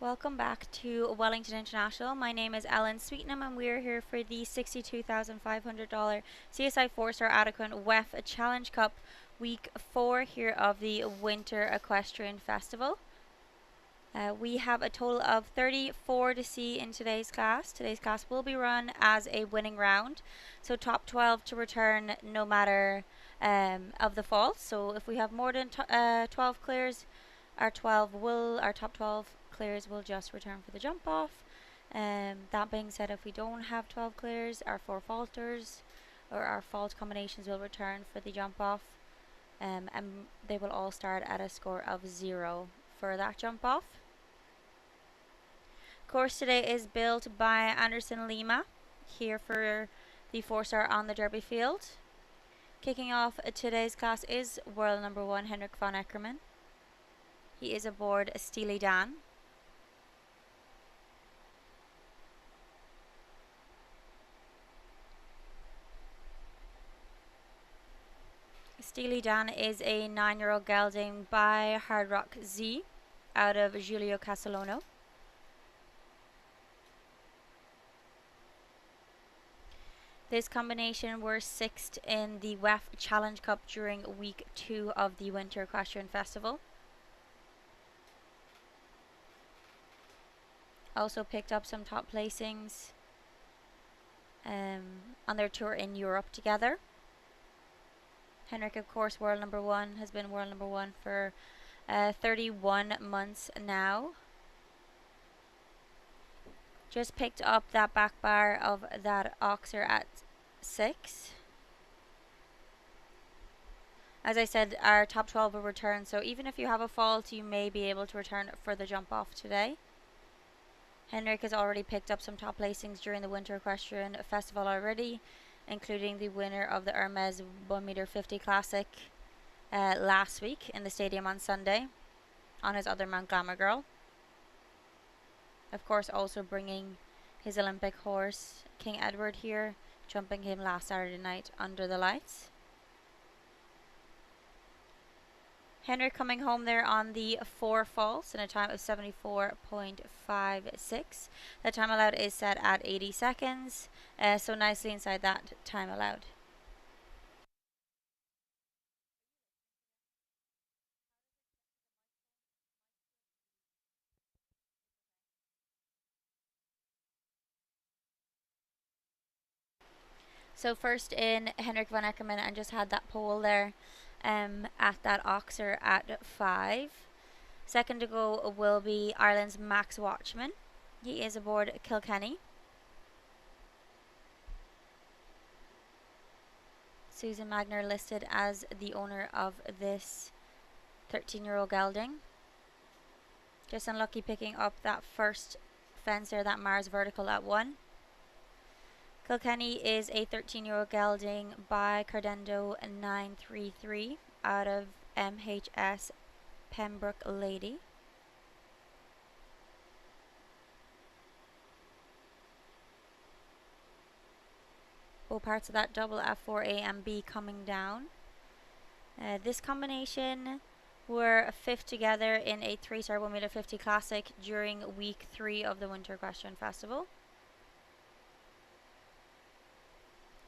Welcome back to Wellington International. My name is Ellen Sweetenham and we're here for the $62,500 CSI 4-star Adequan WEF Challenge Cup Week 4 here of the Winter Equestrian Festival. We have a total of 34 to see in today's class. Today's class will be run as a winning round, so top 12 to return no matter of the faults. So if we have more than 12 clears, our top 12 clears will just return for the jump off. That being said, if we don't have 12 clears, our 4 falters or our fault combinations will return for the jump off, and they will all start at a score of 0 for that jump off. Course today is built by Anderson Lima here for the 4-star on the Derby field. Kicking off today's class is world number 1 Henrik von Eckermann. He is aboard Steely Dan. Steely Dan is a 9-year-old gelding by Hard Rock Z out of Giulio Castellano. This combination were 6th in the WEF Challenge Cup during week 2 of the Winter Equestrian Festival. Also picked up some top placings on their tour in Europe together. Henrik, of course, world number 1, has been world number 1 for 31 months now. Just picked up that back bar of that oxer at 6. As I said, our top 12 will return, so even if you have a fault, you may be able to return for the jump off today. Henrik has already picked up some top placings during the Winter Equestrian Festival already, including the winner of the Hermes 1m50 Classic last week in the stadium on Sunday on his other Mount Glamour Girl. Of course, also bringing his Olympic horse, King Edward, here, jumping him last Saturday night under the lights. Henrik coming home there on the 4 faults in a time of 74.56. The time allowed is set at 80 seconds, so nicely inside that time allowed. So first in Henrik von Eckermann, and just had that pole there at that oxer at 5. Second to go will be Ireland's Max Watchman. He is aboard Kilkenny. Susan Magner listed as the owner of this 13-year-old gelding. Just unlucky picking up that first fence there, that Mars vertical at 1. Kilkenny is a 13-year-old gelding by Cardendo 933 out of MHS Pembroke Lady. Both parts of that double F4A and B coming down. This combination were 5th together in a 3-star 1m50 Classic during week 3 of the Winter Equestrian Festival.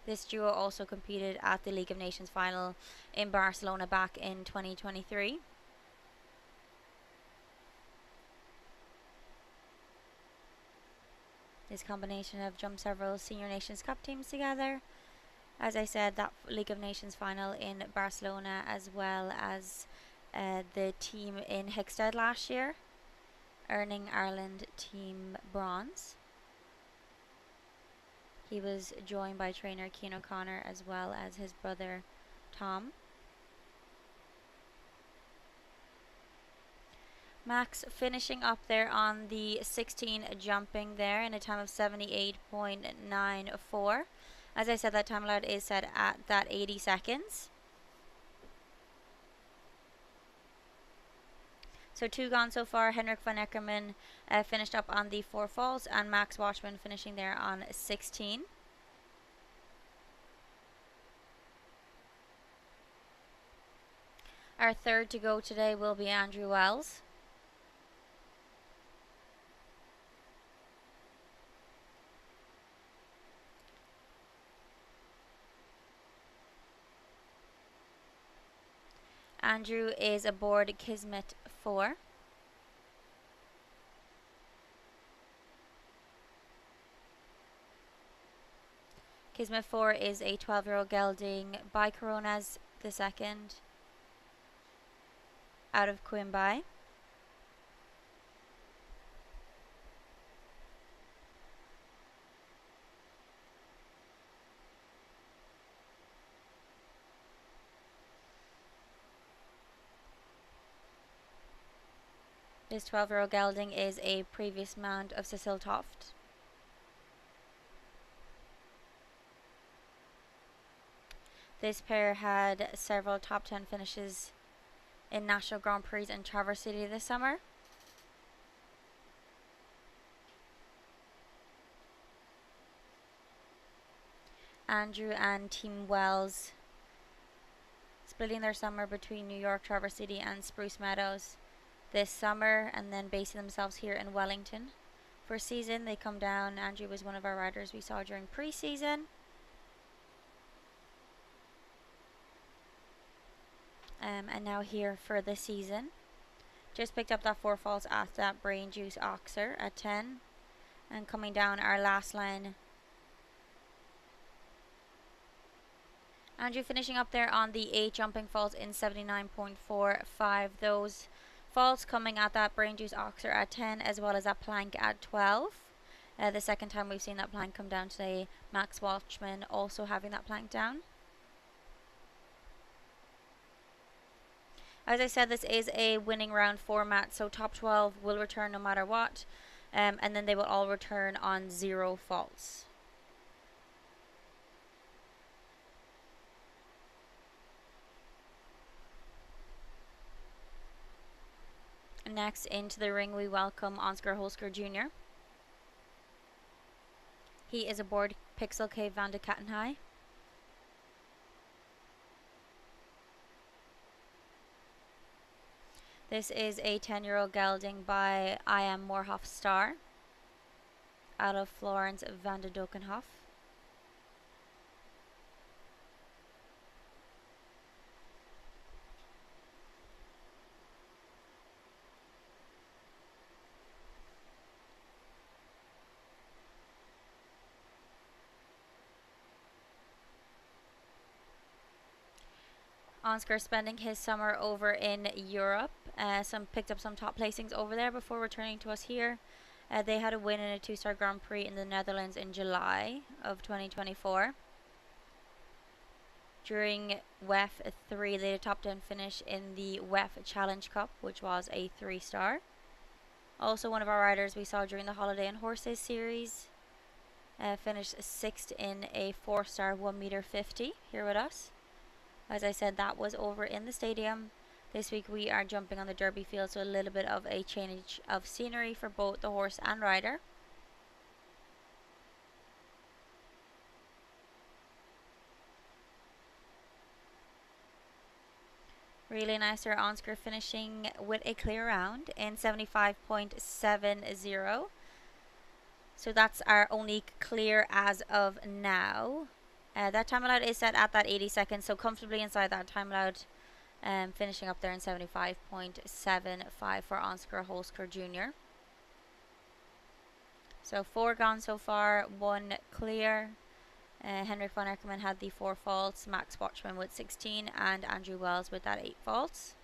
This duo also competed at the League of Nations final in Barcelona back in 2023. This combination have jumped several Senior Nations Cup teams together. As I said, that League of Nations final in Barcelona, as well as the team in Hickstead last year, earning Ireland team bronze. He was joined by trainer Cian O'Connor as well as his brother Tom. Max finishing up there on the 16, jumping there in a time of 78.94. As I said, that time allowed is set at that 80 seconds. So 2 gone so far. Henrik von Eckermann finished up on the 4 faults, and Max Watchman finishing there on 16. Our third to go today will be Andrew Wells. Andrew is aboard Kismet 4. Kismet 4 is a 12-year-old gelding by Coronas II out of Quimby. This 12-year-old gelding is a previous mount of Cecil Toft. This pair had several top 10 finishes in National Grand Prix in Traverse City this summer. Andrew and Team Wells splitting their summer between New York, Traverse City and Spruce Meadows this summer, and then basing themselves here in Wellington. For season, they come down. Andrew was one of our riders we saw during pre-season. And now here for the season. Just picked up that 4 faults at that Brain Juice Oxer at 10. And coming down our last line, Andrew finishing up there on the 8 jumping faults in 79.45. Those faults coming at that Brain Juice Oxer at 10, as well as that plank at 12. The second time we've seen that plank come down today. Max Watchman also having that plank down. As I said, this is a winning round format, so top 12 will return no matter what, and then they will all return on 0 faults. Next into the ring we welcome Ansgar Holsker Jr. He is aboard Pixel K van de Kattenhai. This is a 10-year-old gelding by I Am Moorhoff Star out of Florence van de Dokenhof. Ansgar spending his summer over in Europe. Picked up some top placings over there before returning to us here. They had a win in a 2-star Grand Prix in the Netherlands in July of 2024. During WEF 3, they had a top 10 finish in the WEF Challenge Cup, which was a 3-star. Also one of our riders we saw during the Holiday and Horses series. Finished 6th in a 4-star 1m50 here with us. As I said, that was over in the stadium. This week we are jumping on the Derby field, so a little bit of a change of scenery for both the horse and rider. Really nice there, Ansgar finishing with a clear round in 75.70. So that's our only clear as of now. That time allowed is set at that 80 seconds, so comfortably inside that time allowed, finishing up there in 75.75 for Ansgar Holsker Jr. So 4 gone so far, 1 clear. Henrik von Eckermann had the 4 faults, Max Watchman with 16, and Andrew Wells with that 8 faults.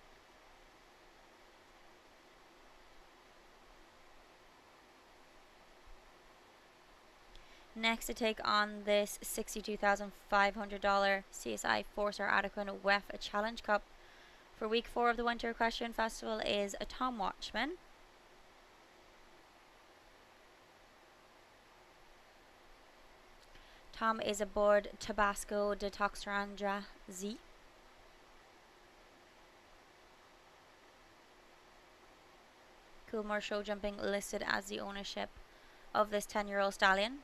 Next to take on this $62,500 CSI4 Star Adequan WEF Challenge Cup for week 4 of the Winter Equestrian Festival is a Tom Watchman. Tom is aboard Tabasco de Toxrandra Z. Coolmore Show Jumping listed as the ownership of this 10-year-old stallion.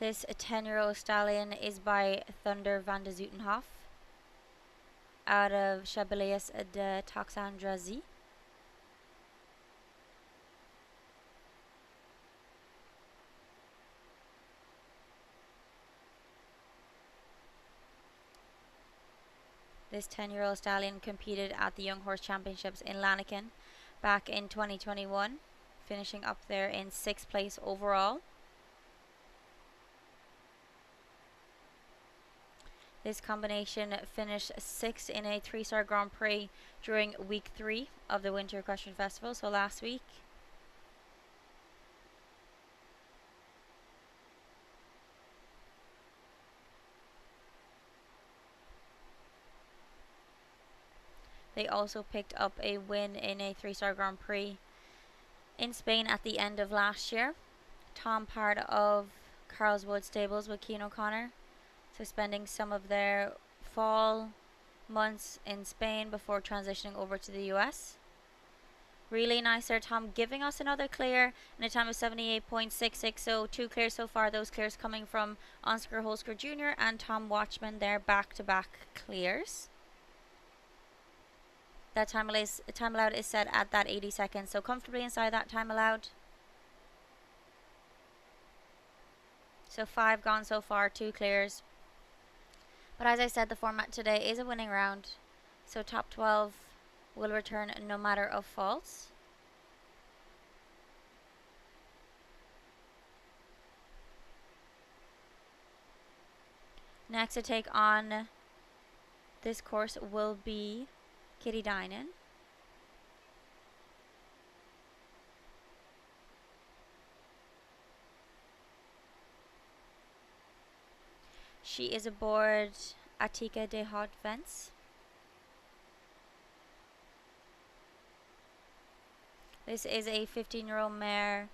This 10-year-old stallion is by Thunder van de Zutenhof out of Chabelius de Toxandra Z. This 10-year-old stallion competed at the Young Horse Championships in Lanaken back in 2021, finishing up there in 6th place overall. This combination finished 6th in a 3-star Grand Prix during week 3 of the Winter Equestrian Festival, so last week. They also picked up a win in a 3-star Grand Prix in Spain at the end of last year. Tom, part of Carlswood Stables with Cian O'Connor, so spending some of their fall months in Spain before transitioning over to the US. Really nice there, Tom, giving us another clear in a time of 78.66, so 2 clears so far. Those clears coming from Oscar Holsker Jr. and Tom Watchman, their back-to-back clears. That time allowed is set at that 80 seconds, so comfortably inside that time allowed. So 5 gone so far, 2 clears. But as I said, the format today is a winning round, so top 12 will return no matter of faults. Next to take on this course will be Katie Dinan. She is aboard Atika de Hot Vents. This is a 15-year-old mare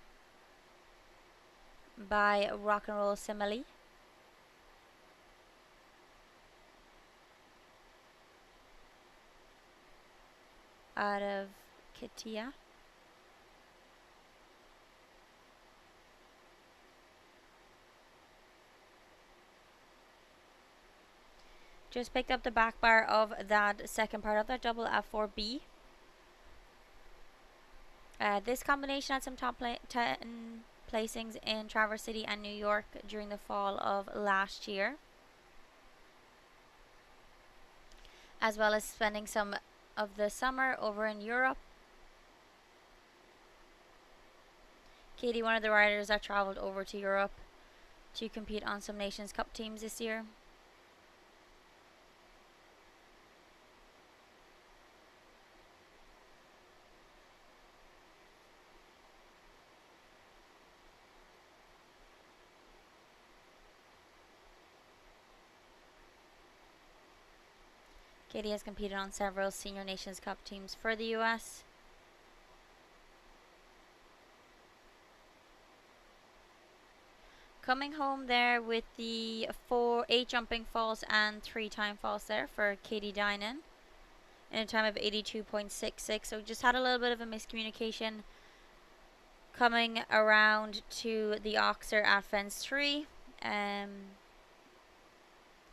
by Rock and Roll Simile. Out of Kitia. Just picked up the back bar of that second part of that double F4B. This combination had some top 10 placings in Traverse City and New York during the fall of last year, as well as spending some of the summer over in Europe. Katie, one of the riders that travelled over to Europe to compete on some Nations Cup teams this year. Katie has competed on several Senior Nations Cup teams for the US. Coming home there with the 8 jumping falls and 3 time falls there for Katie Dinan in a time of 82.66. So just had a little bit of a miscommunication coming around to the Oxer at fence 3.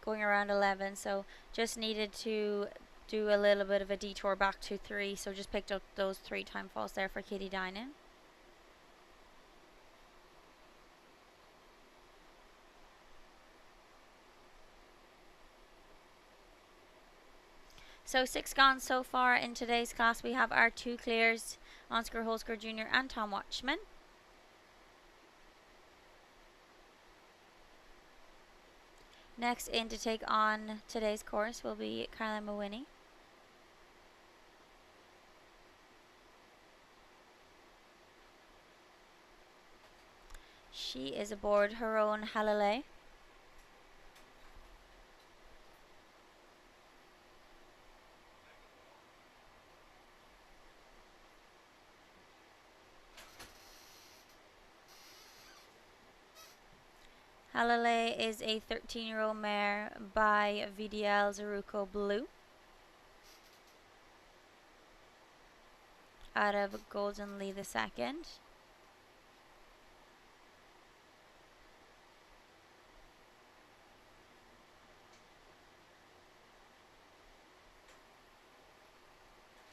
Going around 11, so just needed to do a little bit of a detour back to 3, so just picked up those 3 time falls there for Katie Dinan. So 6 gone so far in today's class. We have our 2 clears, Oscar Holsker Jr. and Tom Watchman. Next in to take on today's course will be Caroline Mawhinney. She is aboard her own Halalay. Halalay is a 13-year-old mare by VDL Zaruco Blue out of Golden Lee II.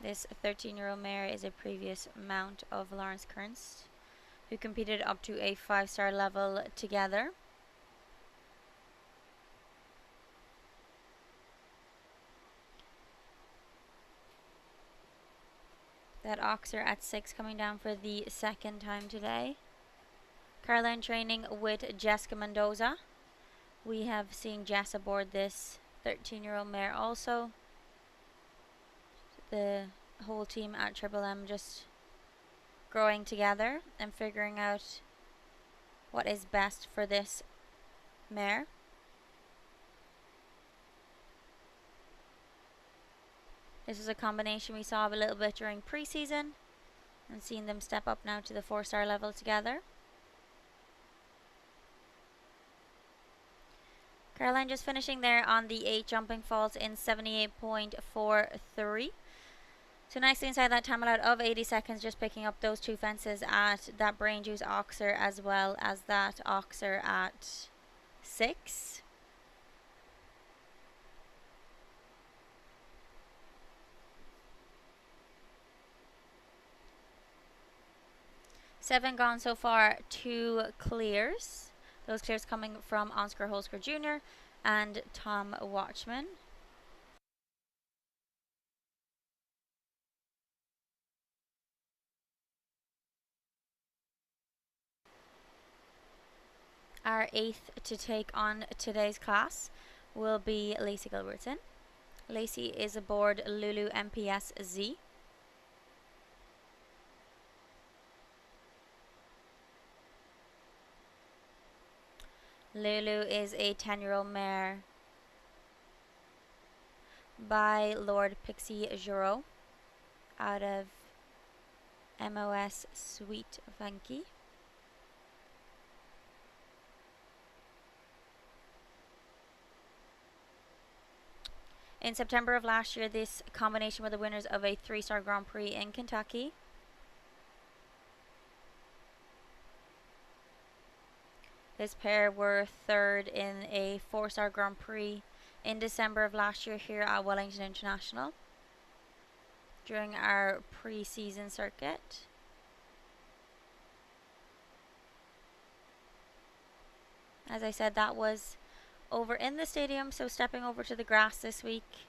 This 13-year-old mare is a previous mount of Lawrence Kearns, who competed up to a 5-star level together. Got Oxer at 6 coming down for the second time today. Caroline training with Jessica Mendoza. We have seen Jess aboard this 13-year-old mare also. The whole team at Triple M just growing together and figuring out what is best for this mare. This is a combination we saw a little bit during pre-season and seeing them step up now to the 4-star level together. Caroline just finishing there on the 8 jumping falls in 78.43. So nicely inside that time allowed of 80 seconds, just picking up those 2 fences at that Brain Juice Oxer as well as that Oxer at 6. Seven gone so far, 2 clears. Those clears coming from Oscar Holsker Jr. and Tom Watchman. Our 8th to take on today's class will be Lacey Gilbertson. Lacey is aboard Lulu MPS Z. Lulu is a 10-year-old mare by Lord Pixie Giroux out of MOS Sweet Funky. In September of last year, this combination were the winners of a 3-star Grand Prix in Kentucky. This pair were 3rd in a 4-star Grand Prix in December of last year here at Wellington International during our pre-season circuit. As I said, that was over in the stadium, so stepping over to the grass this week.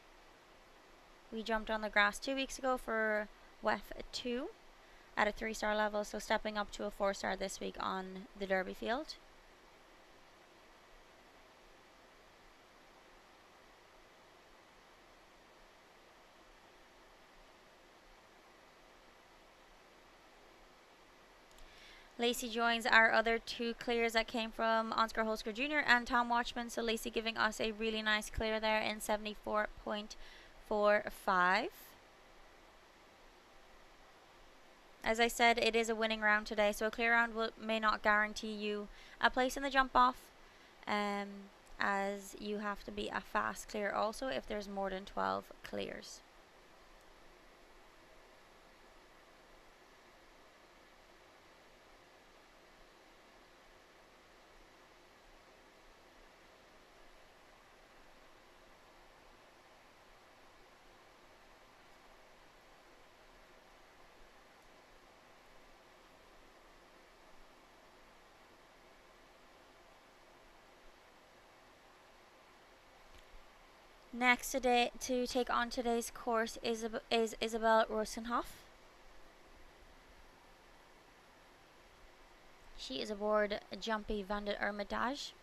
We jumped on the grass 2 weeks ago for WEF 2 at a 3-star level, so stepping up to a 4-star this week on the Derby field. Lacey joins our other 2 clears that came from Oscar Holsker Jr. and Tom Watchman, so Lacey giving us a really nice clear there in 74.45. As I said, it is a winning round today, so a clear round may not guarantee you a place in the jump off, as you have to be a fast clear also if there's more than 12 clears. Next today to take on today's course is Isabel Rosenhoff. She is aboard Jumpy van der Hermitage.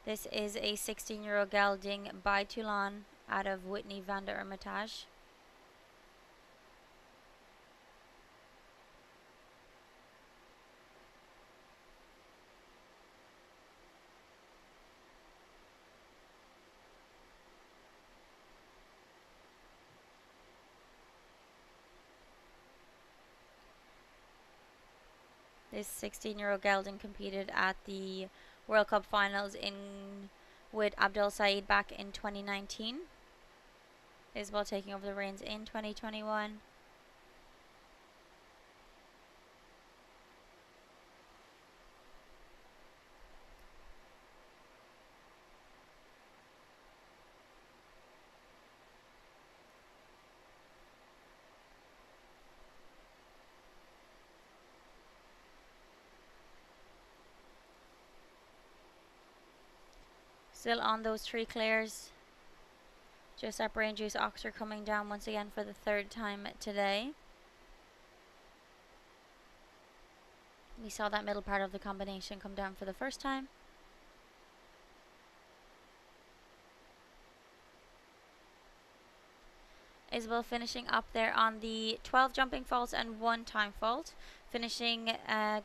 This is a 16-year-old gelding by Toulon out of Whitney van der Hermitage. This 16-year-old gelding competed at the World Cup finals with Abdul Saeed back in 2019. Isabel taking over the reins in 2021. Still on those 3 clears. Just our Brain Juice Oxer coming down once again for the third time today. We saw that middle part of the combination come down for the first time. Isabel finishing up there on the 12 jumping faults and 1 time fault. Finishing,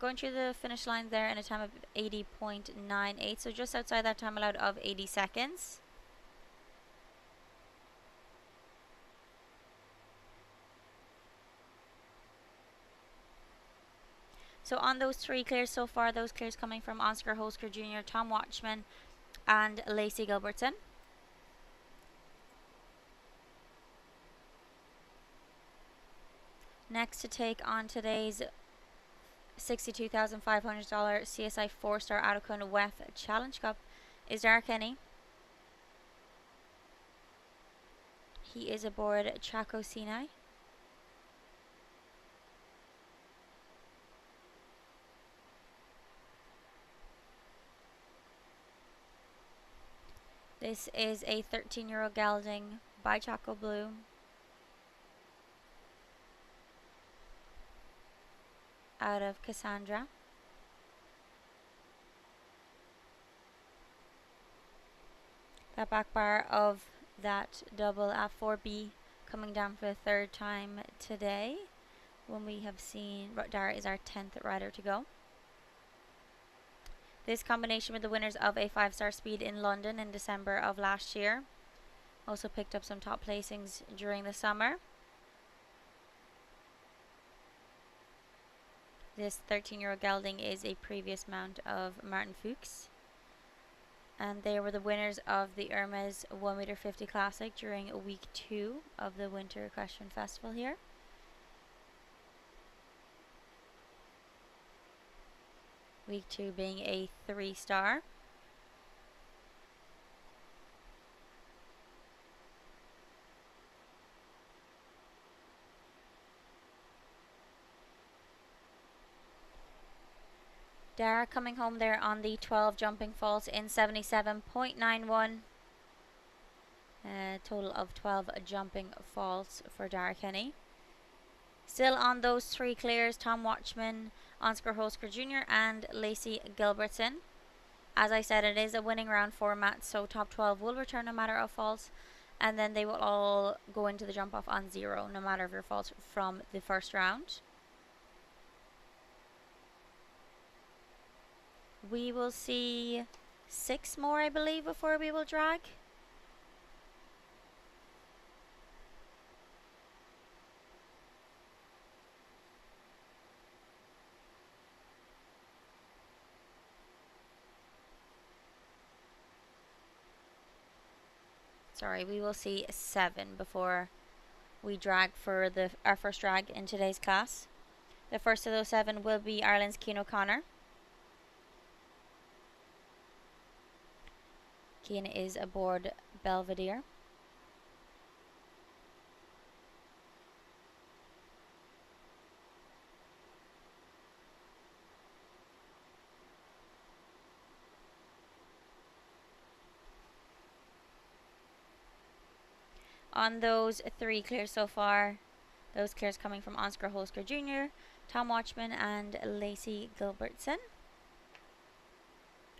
going through the finish line there in a time of 80.98, so just outside that time allowed of 80 seconds. So on those 3 clears so far, those clears coming from Oscar Hosker Jr., Tom Watchman and Lacey Gilbertson. Next to take on today's $62,500 CSI 4-star Adequan WEF Challenge Cup is Dara Kenny. He is aboard Chaco Sinai. This is a 13-year-old gelding by Chaco Blue. Out of Cassandra. That back bar of that double at 4B coming down for the third time today, when we have seen Dara is our 10th rider to go. This combination with the winners of a 5-star speed in London in December of last year. Also picked up some top placings during the summer. This 13-year-old gelding is a previous mount of Martin Fuchs. And they were the winners of the Hermes 1m50 Classic during week 2 of the Winter Equestrian Festival here. Week 2 being a 3-star. Dara coming home there on the 12 jumping faults in 77.91. Total of 12 jumping faults for Dara Kenny. Still on those 3 clears, Tom Watchman, Oscar Hosker Jr. and Lacey Gilbertson. As I said, it is a winning round format, so top 12 will return no matter of faults, and then they will all go into the jump off on 0 no matter of your faults from the first round. We will see 6 more, I believe, before we will drag. Sorry, we will see 7 before we drag for our first drag in today's class. The first of those 7 will be Ireland's Cian O'Connor. Cian is aboard Belvedere. On those 3 clears so far, those clears coming from Oscar Hosker Jr., Tom Watchman and Lacey Gilbertson.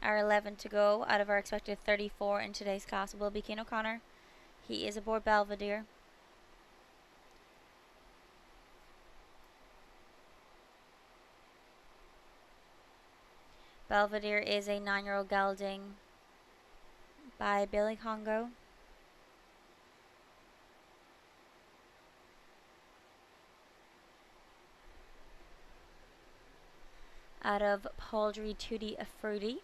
Our 11 to go out of our expected 34 in today's class will be Cian O'Connor. He is aboard Belvedere. Belvedere is a 9-year-old gelding by Billy Congo. Out of Pauldry Tutti Fruity.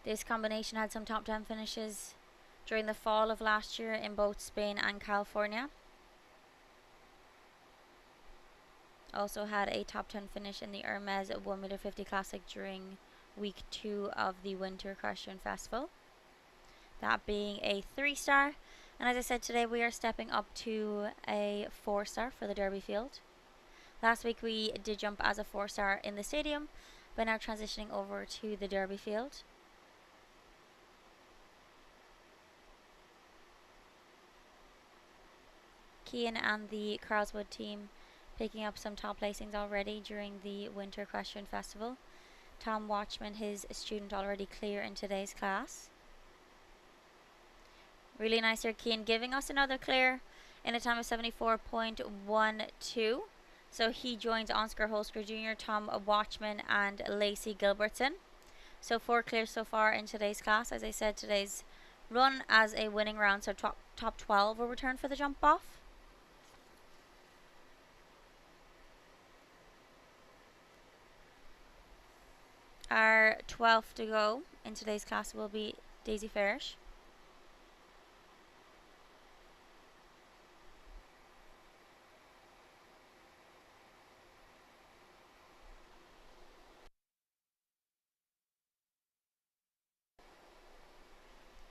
This combination had some top 10 finishes during the fall of last year in both Spain and California. Also had a top 10 finish in the Hermes 1m50 Classic during week 2 of the Winter Equestrian Festival. That being a 3-star. And as I said, today we are stepping up to a 4-star for the Derby field. Last week we did jump as a 4-star in the stadium, but now transitioning over to the Derby field. Cian and the Carlswood team picking up some top placings already during the Winter Equestrian Festival. Tom Watchman, his student, already clear in today's class. Really nice here, Cian giving us another clear in a time of 74.12. So he joins Oscar Holsker Jr., Tom Watchman and Lacey Gilbertson. So 4 clears so far in today's class. As I said, today's run as a winning round, so top 12 will return for the jump off. Our 12th to go in today's class will be Daisy Farish.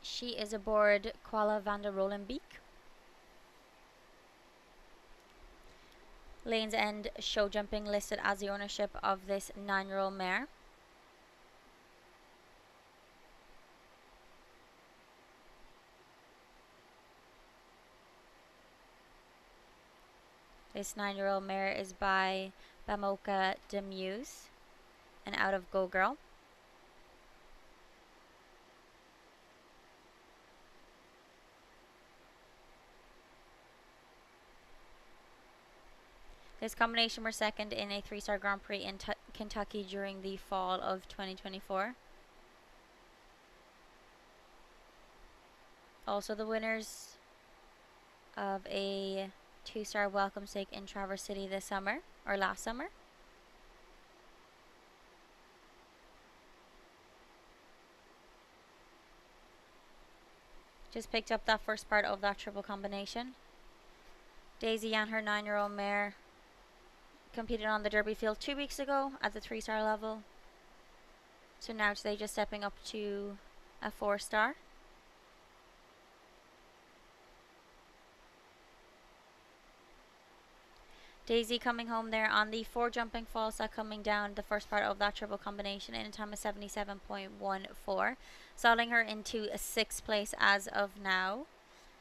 She is aboard Kuala van der Rolenbeek. Lane's End show jumping listed as the ownership of this 9-year-old mare. This 9-year-old mare is by Bamoka Demuse and out of Go Girl. This combination were second in a 3-star Grand Prix in Kentucky during the fall of 2024. Also the winners of a 2-star welcome stake in Traverse City this summer, or last summer. Just picked up that first part of that triple combination. Daisy and her 9-year-old mare competed on the Derby field 2 weeks ago at the 3-star level. So now today just stepping up to a 4-star. Daisy coming home there on the 4 jumping falsa, coming down the first part of that triple combination in a time of 77.14, slotting her into a 6th place as of now.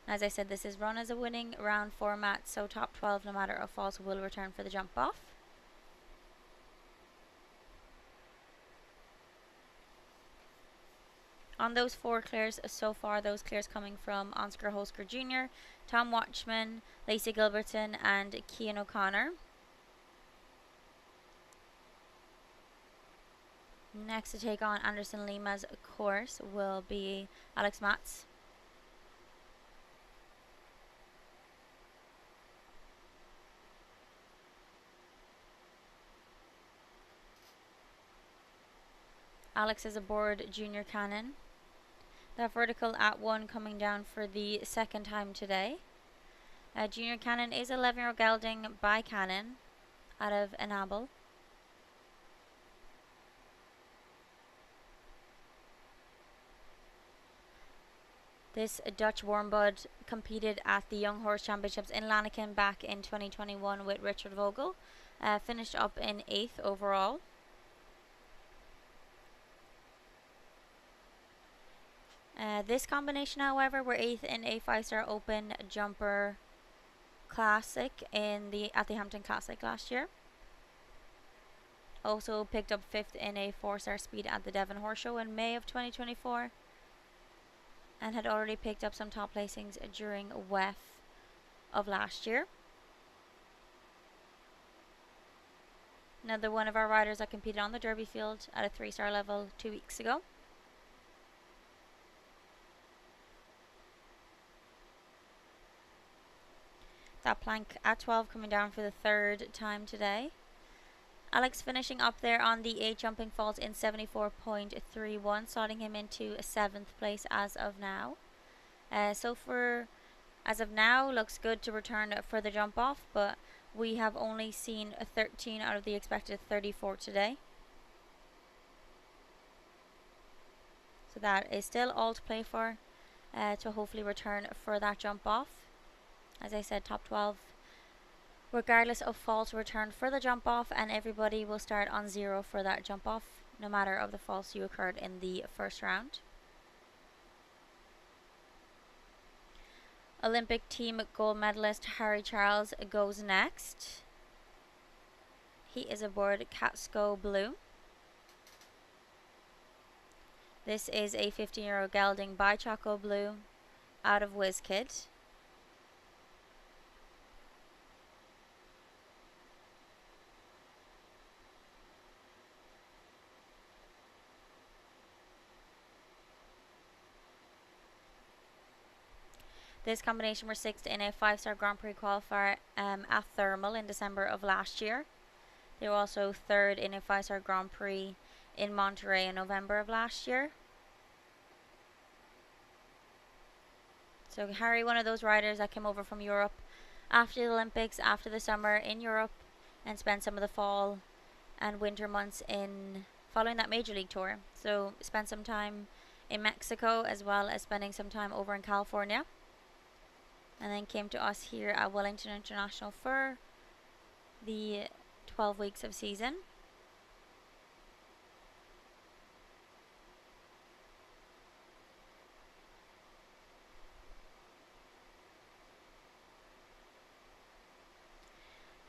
As I said, this is run as a winning round format, so top 12 no matter of falls will return for the jump off. On those 4 clears so far, those clears coming from Oscar Holsker Jr., Tom Watchman, Lacey Gilbertson and Cian O'Connor. Next to take on Anderson Lima's course will be Alex Matz. Alex is aboard Junior Cannon. That vertical at 1 coming down for the 2nd time today. Junior Cannon is 11-year-old gelding by Cannon out of Enable. This Dutch Warmbud competed at the Young Horse Championships in Lanaken back in 2021 with Richard Vogel. Finished up in 8th overall. This combination, however, were 8th in a 5-star Open Jumper Classic at the Hampton Classic last year. Also picked up 5th in a 4-star Speed at the Devon Horse Show in May of 2024, and had already picked up some top placings during WEF of last year. Another one of our riders that competed on the Derby field at a 3-star level 2 weeks ago. That plank at 12 coming down for the 3rd time today. Alex finishing up there on the 8 jumping falls in 74.31, slotting him into a 7th place as of now. So for as of now, looks good to return for the jump off, but we have only seen a 13 out of the expected 34 today. So that is still all to play for, to hopefully return for that jump off. As I said, top 12 regardless of false return for the jump off, and everybody will start on 0 for that jump off, no matter of the false you occurred in the first round. Olympic team gold medalist Harry Charles goes next. He is aboard Catsko Blue. This is a 15-year-old gelding by Choco Blue out of WizKid. This combination were 6th in a 5-star Grand Prix qualifier at Thermal in December of last year. They were also 3rd in a 5-star Grand Prix in Monterey in November of last year. So Harry, one of those riders that came over from Europe after the Olympics, after the summer in Europe, and spent some of the fall and winter months in following that Major League tour. So spent some time in Mexico as well as spending some time over in California. And then came to us here at Wellington International for the 12 weeks of season.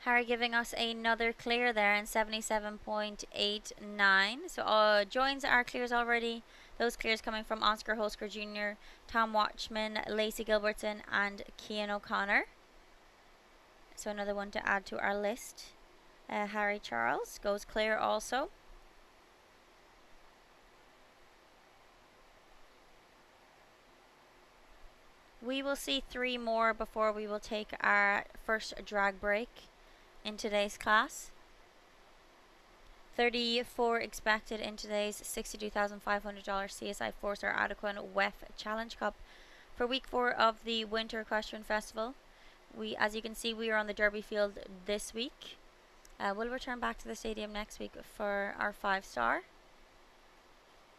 Harry giving us another clear there in 77.89. So joins our clears already. Those clears coming from Oscar Holsker Jr., Tom Watchman, Lacey Gilbertson, and Cian O'Connor. So another one to add to our list. Harry Charles goes clear also. We will see 3 more before we will take our first drag break in today's class. 34 expected in today's $62,500 CSI4 Star Adequan WEF Challenge Cup for week 4 of the Winter Equestrian Festival. As you can see, we are on the Derby field this week. We'll return back to the stadium next week for our 5-star.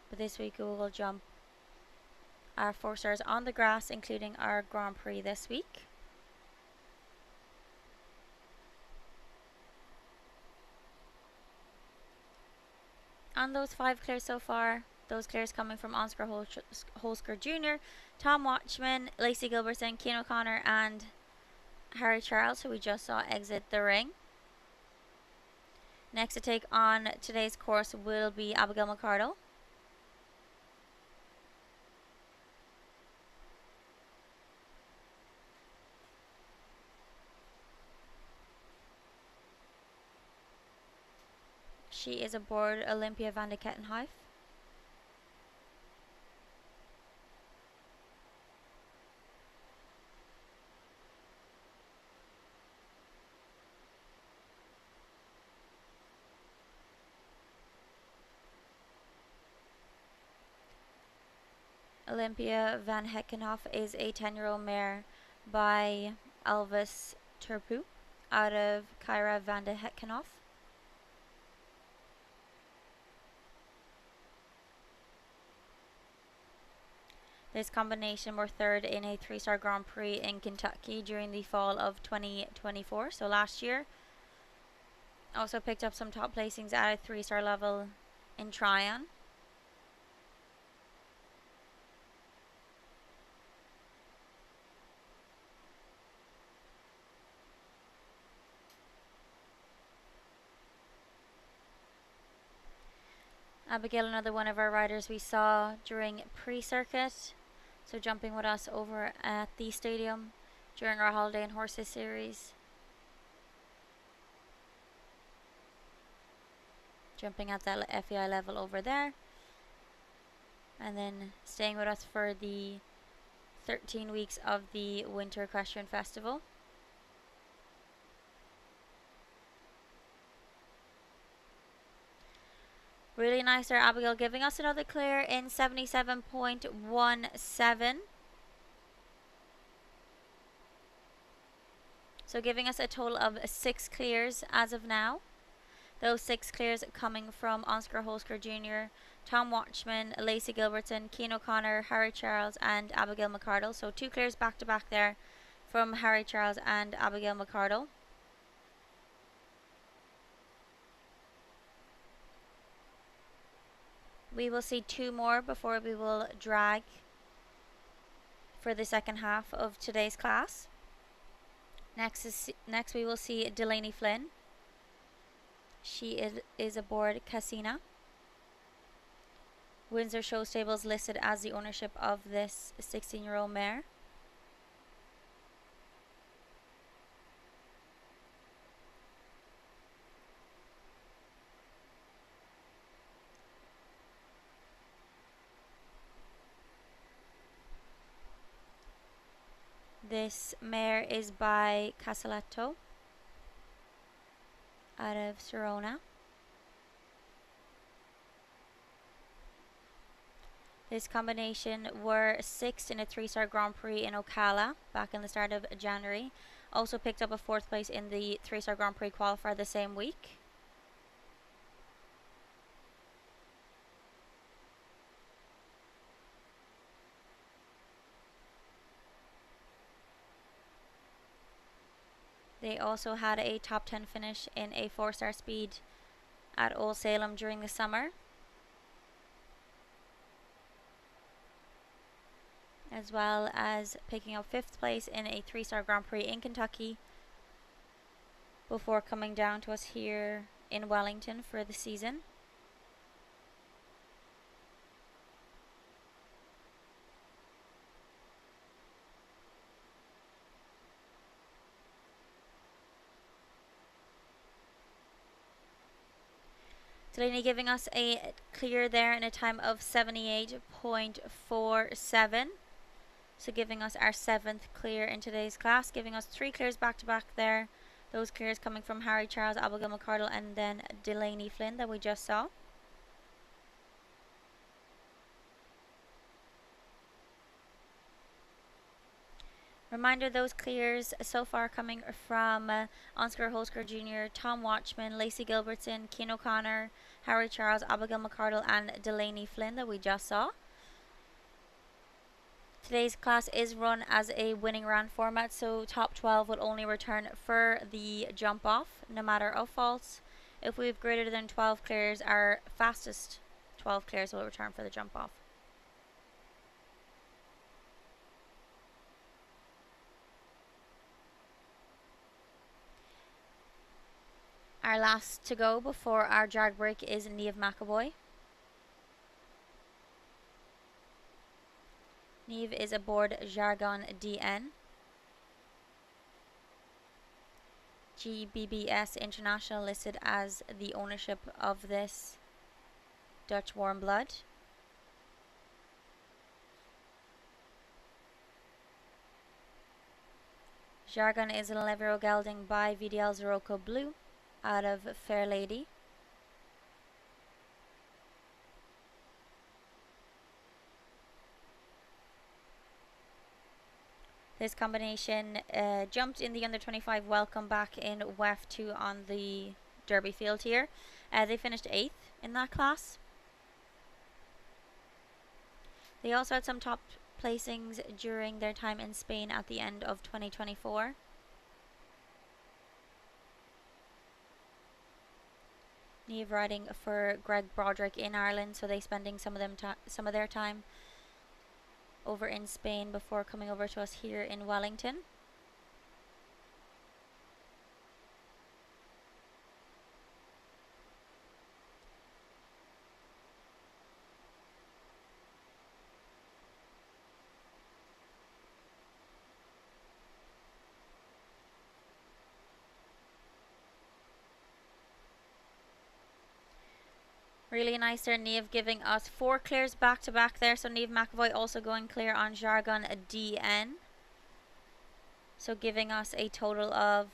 But this week we will jump our 4 stars on the grass, including our Grand Prix this week. On those 5 clears so far, those clears coming from Oscar Holsker Jr., Tom Watchman, Lacey Gilbertson, Cian O'Connor, and Harry Charles, who we just saw exit the ring. Next to take on today's course will be Abigail McArdle. She is aboard Olympia van de Kettenhuif. Olympia van Heckenhoff is a 10-year-old mare by Elvis Turpu out of Kyra van de Heckenhoff. This combination were 3rd in a 3-star Grand Prix in Kentucky during the fall of 2024, so last year. Also picked up some top placings at a 3-star level in Tryon. Abigail, another one of our riders we saw during pre-circuit. So jumping with us over at the stadium during our Holiday and Horses series. Jumping at that FEI level over there. And then staying with us for the 13 weeks of the Winter Equestrian Festival. Really nice there, Abigail, giving us another clear in 77.17. So giving us a total of 6 clears as of now. Those 6 clears coming from Oscar Holsker Jr., Tom Watchman, Lacey Gilbertson, Cian O'Connor, Harry Charles, and Abigail McArdle. So 2 clears back to back there from Harry Charles and Abigail McArdle. We will see 2 more before we will drag for the second half of today's class. Next we will see Delaney Flynn. She is aboard Cassina. Windsor Show Stables listed as the ownership of this 16-year-old mare. This mare is by Casaletto out of Serona. This combination were 6th in a 3-star Grand Prix in Ocala back in the start of January. Also picked up a 4th place in the 3-star Grand Prix qualifier the same week. They also had a top 10 finish in a 4-star speed at Old Salem during the summer, as well as picking up 5th place in a 3-star Grand Prix in Kentucky before coming down to us here in Wellington for the season. Delaney giving us a clear there in a time of 78.47. So giving us our 7th clear in today's class, giving us 3 clears back to back there. Those clears coming from Harry Charles, Abigail McCardle, and then Delaney Flynn that we just saw. Reminder, those clears so far coming from Oscar Holsker Jr., Tom Watchman, Lacey Gilbertson, Keane O'Connor, Harry Charles, Abigail McCardle, and Delaney Flynn that we just saw. Today's class is run as a winning round format, so top 12 will only return for the jump off, no matter of faults. If we have greater than 12 clears, our fastest 12 clears will return for the jump off. Our last to go before our drag break is Niamh McAvoy. Niamh is aboard Jargon DN. GBBS International listed as the ownership of this Dutch warm blood. Jargon is an 11-year-old gelding by VDL Zirocco Blue out of Fair Lady. This combination jumped in the under 25 welcome back in WEF 2 on the Derby field here. They finished 8th in that class. They also had some top placings during their time in Spain at the end of 2024. Niamh riding for Greg Broderick in Ireland, so they spending some of their time over in Spain before coming over to us here in Wellington. Really nice there, Niamh giving us 4 clears back to back there. So Niamh McAvoy also going clear on Jargon DN. So giving us a total of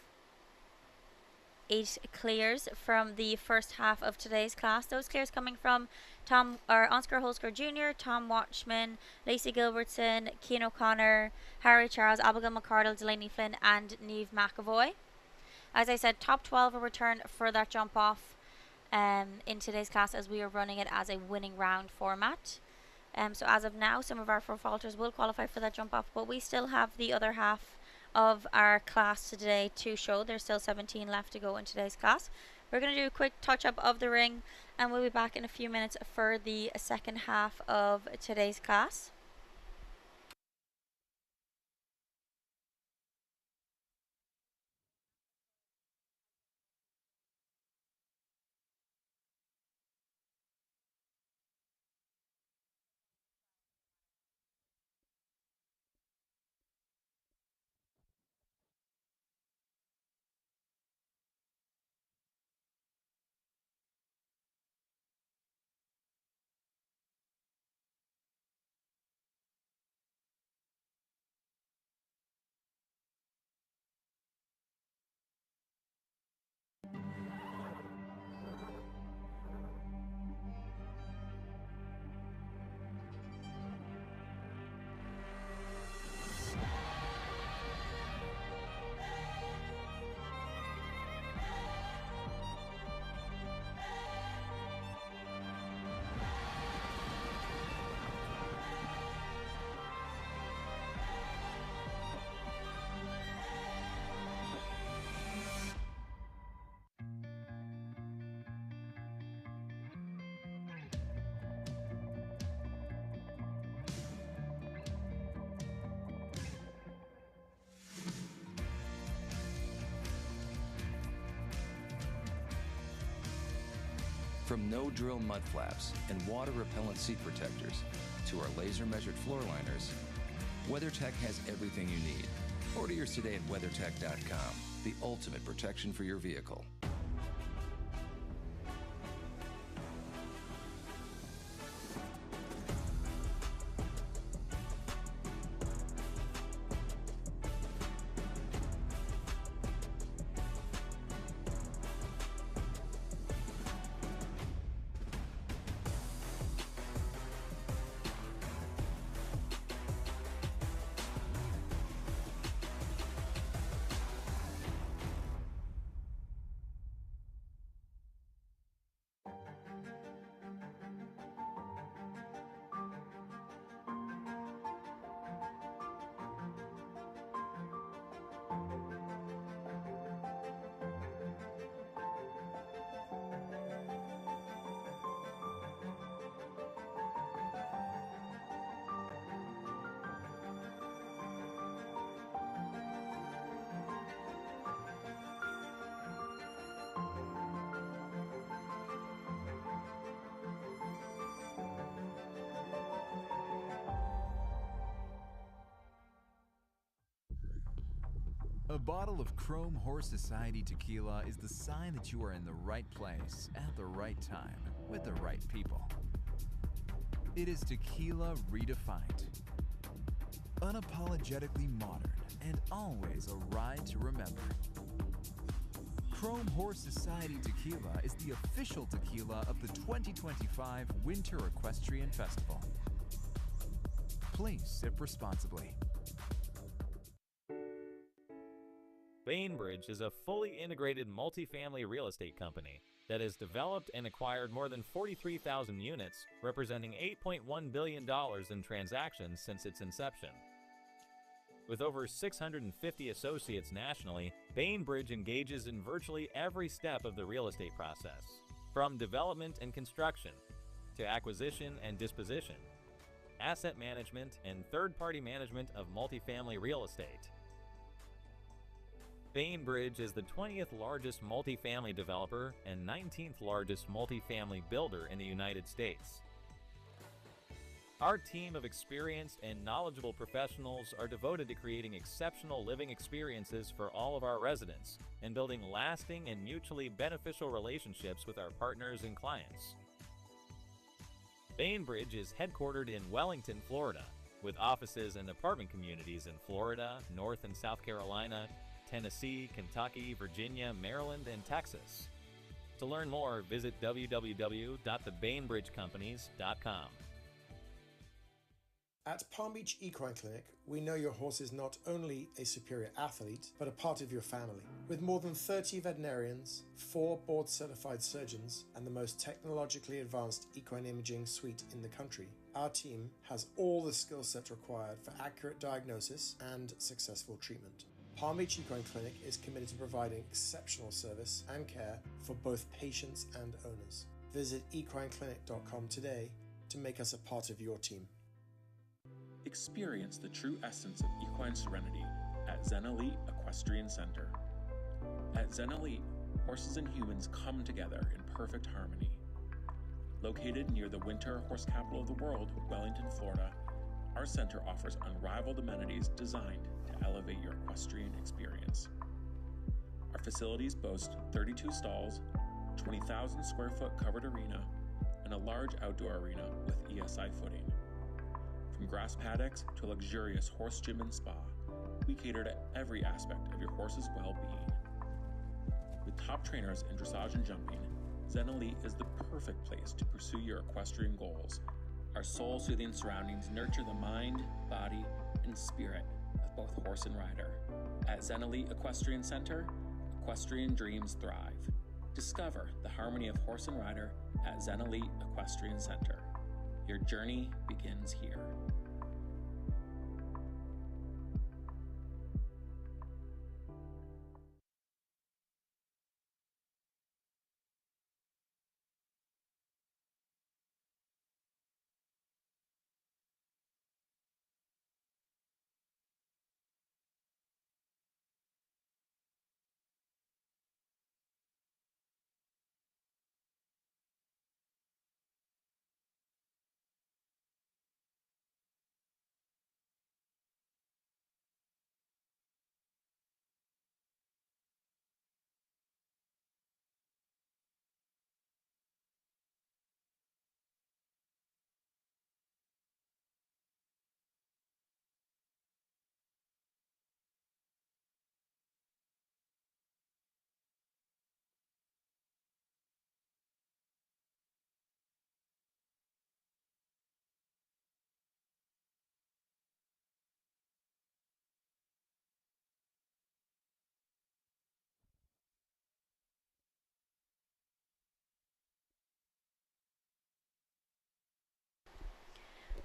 8 clears from the first half of today's class. Those clears coming from Oscar Holsker Jr., Tom Watchman, Lacey Gilbertson, Keane O'Connor, Harry Charles, Abigail McCardle, Delaney Flynn, and Niamh McAvoy. As I said, top 12 will return for that jump off in today's class, as we are running it as a winning round format. So as of now, some of our falters will qualify for that jump off, but we still have the other half of our class today to show. There's still 17 left to go in today's class. We're going to do a quick touch-up of the ring, and we'll be back in a few minutes for the second half of today's class. From no-drill mud flaps and water-repellent seat protectors to our laser-measured floor liners, WeatherTech has everything you need. Order yours today at WeatherTech.com, the ultimate protection for your vehicle. A bottle of Chrome Horse Society tequila is the sign that you are in the right place at the right time with the right people. It is tequila redefined. Unapologetically modern and always a ride to remember. Chrome Horse Society Tequila is the official tequila of the 2025 Winter Equestrian Festival. Please sip responsibly. Bainbridge is a fully integrated multifamily real estate company that has developed and acquired more than 43,000 units, representing $8.1 billion in transactions since its inception. With over 650 associates nationally, Bainbridge engages in virtually every step of the real estate process, from development and construction to acquisition and disposition, asset management, and third-party management of multifamily real estate. Bainbridge is the 20th largest multifamily developer and 19th largest multifamily builder in the United States. Our team of experienced and knowledgeable professionals are devoted to creating exceptional living experiences for all of our residents and building lasting and mutually beneficial relationships with our partners and clients. Bainbridge is headquartered in Wellington, Florida, with offices and apartment communities in Florida, North and South Carolina, Tennessee, Kentucky, Virginia, Maryland, and Texas. To learn more, visit www.thebainbridgecompanies.com. At Palm Beach Equine Clinic, we know your horse is not only a superior athlete, but a part of your family. With more than 30 veterinarians, 4 board-certified surgeons, and the most technologically advanced equine imaging suite in the country, our team has all the skill set required for accurate diagnosis and successful treatment. Palm Beach Equine Clinic is committed to providing exceptional service and care for both patients and owners. Visit equineclinic.com today to make us a part of your team. Experience the true essence of equine serenity at Zen Elite Equestrian Center. At Zen Elite, horses and humans come together in perfect harmony. Located near the winter horse capital of the world, Wellington, Florida, our center offers unrivaled amenities designed to elevate your equestrian experience. Our facilities boast 32 stalls, 20,000 square foot covered arena, and a large outdoor arena with ESI footing. From grass paddocks to a luxurious horse gym and spa, we cater to every aspect of your horse's well-being. With top trainers in dressage and jumping, Zen Elite is the perfect place to pursue your equestrian goals. Our soul-soothing surroundings nurture the mind, body, and spirit of both horse and rider. At Zen Elite Equestrian Center, equestrian dreams thrive. Discover the harmony of horse and rider at Zen Elite Equestrian Center. Your journey begins here.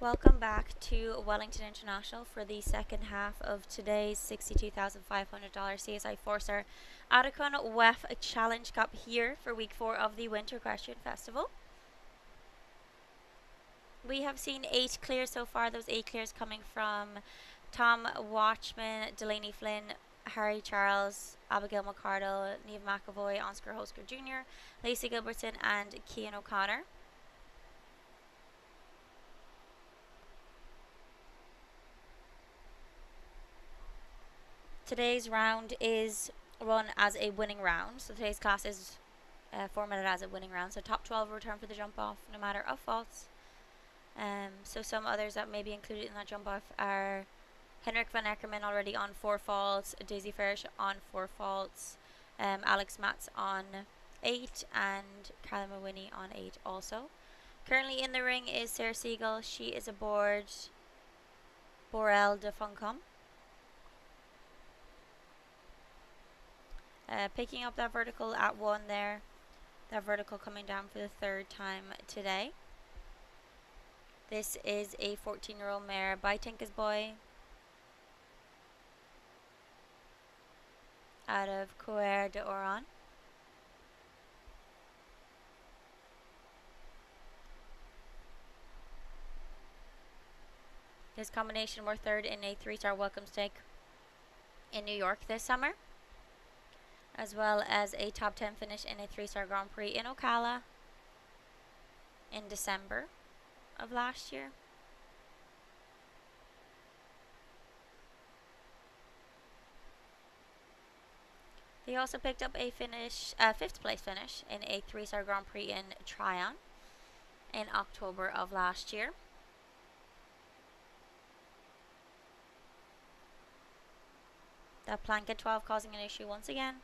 Welcome back to Wellington International for the second half of today's $62,500 CSI4 Star Adequan WEF Challenge Cup here for week 4 of the Winter Equestrian Festival. We have seen 8 clears so far, those 8 clears coming from Tom Watchman, Delaney Flynn, Harry Charles, Abigail McCardle, Neve McAvoy, Oscar Hosker Jr., Lacey Gilbertson, and Cian O'Connor. Today's round is run as a winning round, so today's class is formatted as a winning round. So top 12 will return for the jump off, no matter of faults. So some others that may be included in that jump off are Henrik van Eckerman already on 4 faults, Daisy Farish on 4 faults, Alex Matz on 8, and Carla Mawhinney on 8 also. Currently in the ring is Sarah Siegel. She is aboard Borel de Funcom. Picking up that vertical at 1 there. That vertical coming down for the 3rd time today. This is a 14-year-old mare by Tinka's Boy out of Coeur d'Oron. This combination were 3rd in a 3-star welcome stake in New York this summer, as well as a top 10 finish in a 3-star Grand Prix in Ocala in December of last year. They also picked up a 5th place finish in a 3-star Grand Prix in Tryon in October of last year. That plank at 12 causing an issue once again.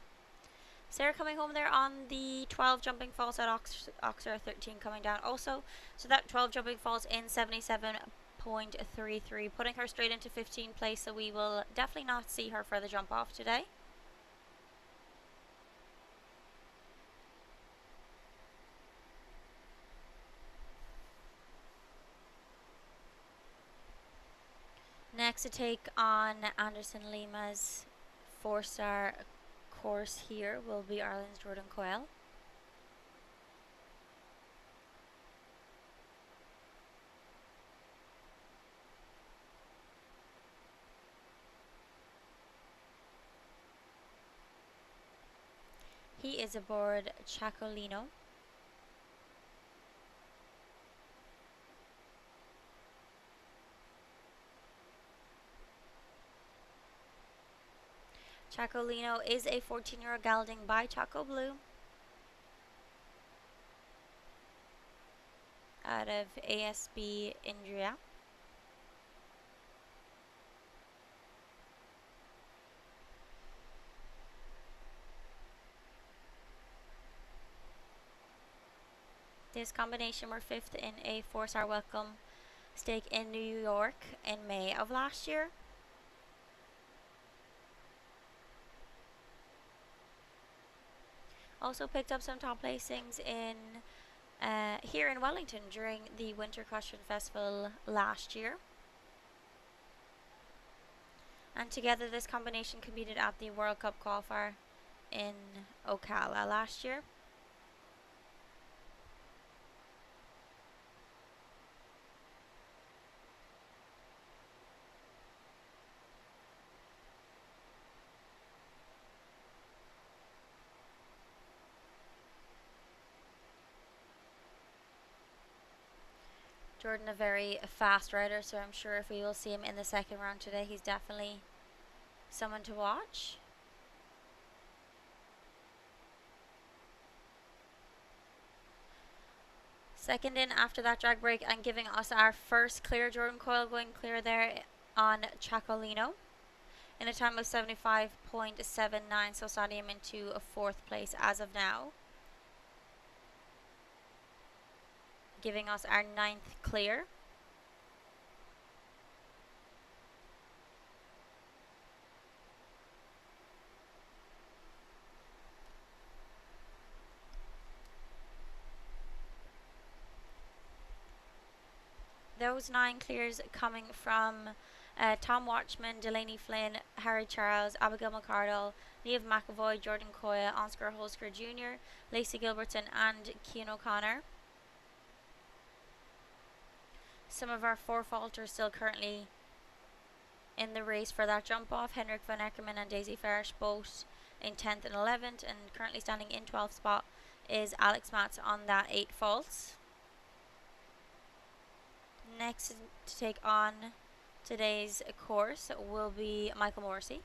Sarah coming home there on the 12 jumping falls at Oxer 13 coming down also. So that 12 jumping falls in 77.33, putting her straight into 15th place. So we will definitely not see her for the jump off today. Next to take on Anderson Lima's 4-star course here will be Ireland's Jordan Coyle. He is aboard Chacolino. Chacolino is a 14-year-old gelding by Chaco Blue out of ASB Indria. This combination were 5th in a 4-star welcome stake in New York in May of last year. Also picked up some top placings in here in Wellington during the Winter Equestrian Festival last year. And together this combination competed at the World Cup qualifier in Ocala last year. Jordan, a very fast rider, so I'm sure if we will see him in the second round today, he's definitely someone to watch. Second in after that drag break and giving us our first clear. Jordan Coyle going clear there on Chacolino in a time of 75.79, so slotting him into a 4th place as of now, giving us our 9th clear. Those 9 clears coming from Tom Watchman, Delaney Flynn, Harry Charles, Abigail McCardle, Niamh McAvoy, Jordan Coyle, Oscar Holsker Jr., Lacey Gilbertson and Cian O'Connor. Some of our 4 falters still currently in the race for that jump off. Henrik van Eckerman and Daisy Farish both in 10th and 11th, and currently standing in 12th spot is Alex Matz on that 8 faults. Next to take on today's course will be Michael Morrissey.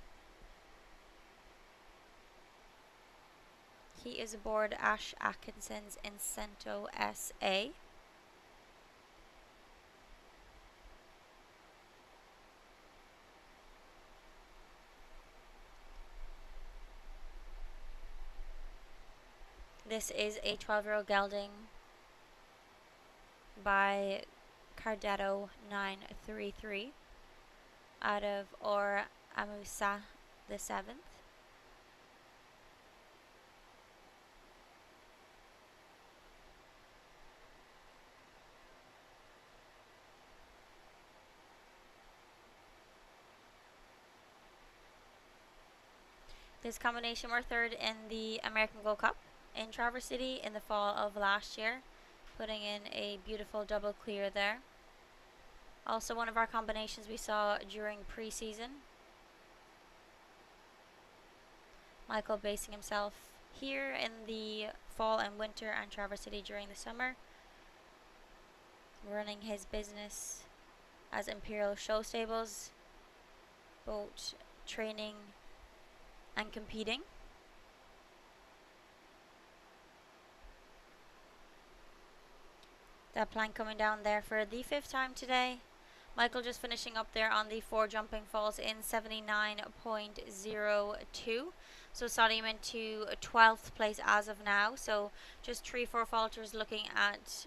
He is aboard Ash Atkinson's Incento SA. This is a 12-year-old gelding by Cardetto 933 out of Or Amusa the 7th. This combination were 3rd in the American Gold Cup in Traverse City in the fall of last year, putting in a beautiful double clear there. Also one of our combinations we saw during pre-season. Michael basing himself here in the fall and winter and Traverse City during the summer, running his business as Imperial Show Stables, both training and competing. That plank coming down there for the 5th time today. Michael just finishing up there on the 4 jumping falls in 79.02. So slotting him into 12th place as of now. So just 3-4 falters looking at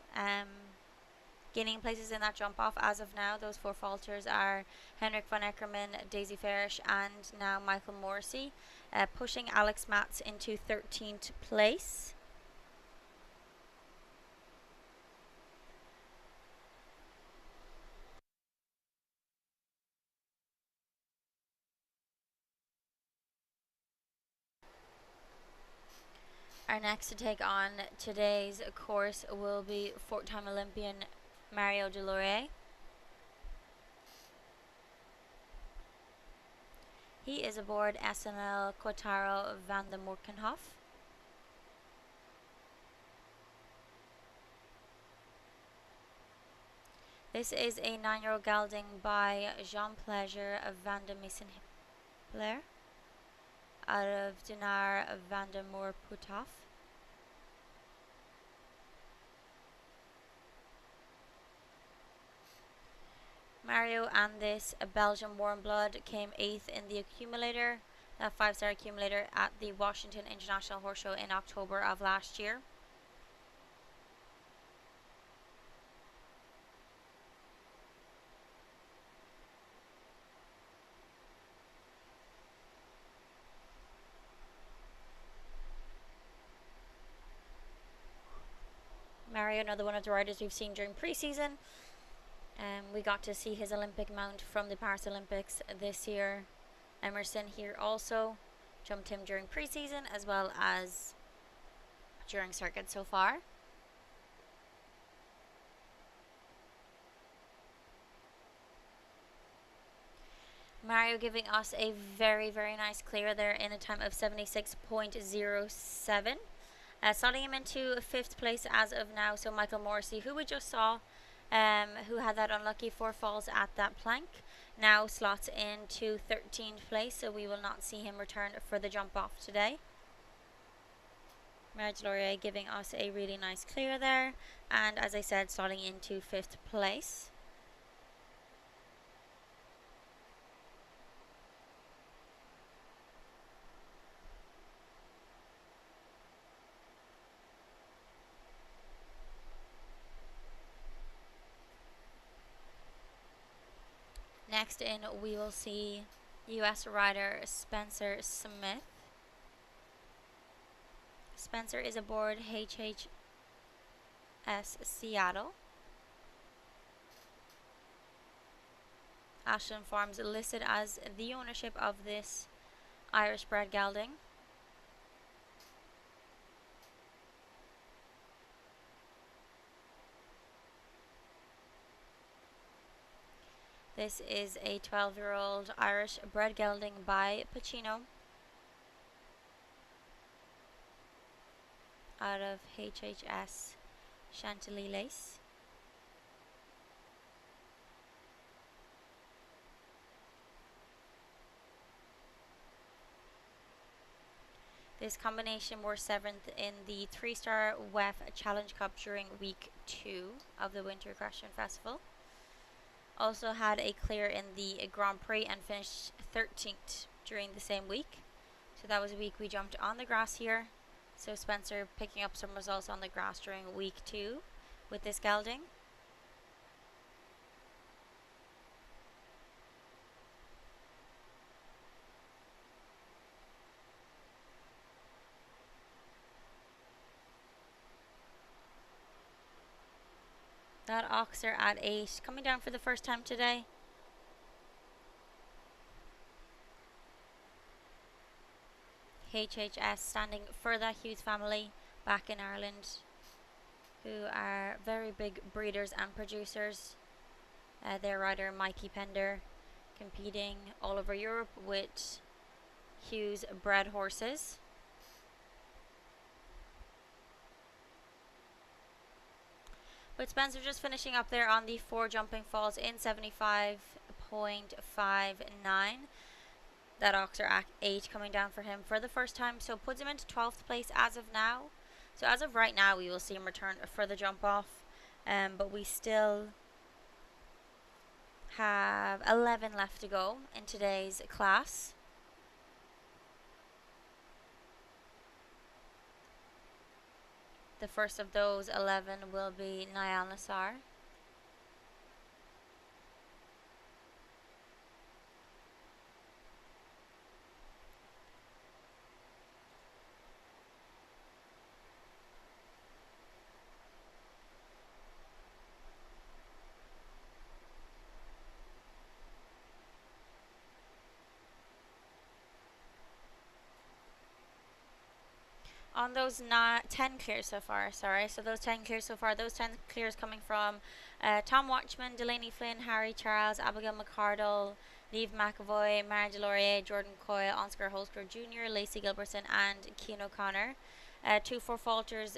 gaining places in that jump off as of now. Those 4 falters are Henrik van Eckerman, Daisy Farish and now Michael Morrissey, pushing Alex Matz into 13th place. Our next to take on today's course will be four-time Olympian Mario Delorier. He is aboard SNL Quattaro van de Morkenhof. This is a 9-year-old gelding by Jean Pleasure van de Missenhipler out of Dinar van de Moerputhof. Mario and this Belgian warm blood came 8th in the accumulator, that 5-star accumulator at the Washington International Horse Show in October of last year. Mario, another one of the riders we've seen during pre-season. We got to see his Olympic mount from the Paris Olympics this year. Emerson here also jumped him during pre-season as well as during circuit so far. Mario giving us a very, very nice clear there in a time of 76.07. Slotting him into 5th place as of now. So Michael Morrissey, who we just saw, who had that unlucky 4 falls at that plank, now slots into 13th place. So we will not see him return for the jump off today. Mario Delorier giving us a really nice clear there. And as I said, slotting into 5th place. Next in, we will see US rider Spencer Smith. Spencer is aboard HHS Seattle. Ashton Farms listed as the ownership of this Irish bred gelding. This is a 12-year-old Irish bred gelding by Pacino out of HHS Chantilly Lace. This combination were 7th in the 3-star WEF Challenge Cup during week 2 of the Winter Equestrian Festival. Also had a clear in the Grand Prix and finished 13th during the same week. So that was a week we jumped on the grass here. So Spencer picking up some results on the grass during week 2 with this gelding. That oxer at 8, coming down for the first time today. HHS standing for that Hughes family back in Ireland, who are very big breeders and producers. Their rider Mikey Pender competing all over Europe with Hughes bred horses. But Spencer just finishing up there on the 4 jumping falls in 75.59. That oxer at 8 coming down for him for the first time. So puts him into 12th place as of now. So as of right now, we will see him return for the jump off. But we still have 11 left to go in today's class. The first of those 11 will be Niall Nassar. On those 10 clears so far, sorry, so those 10 clears so far, those 10 clears coming from Tom Watchman, Delaney Flynn, Harry Charles, Abigail McCardle, Neve McAvoy, Mara Delorier, Jordan Coyle, Oscar Holsker Jr., Lacey Gilbertson, and Keane O'Connor. 2 for falters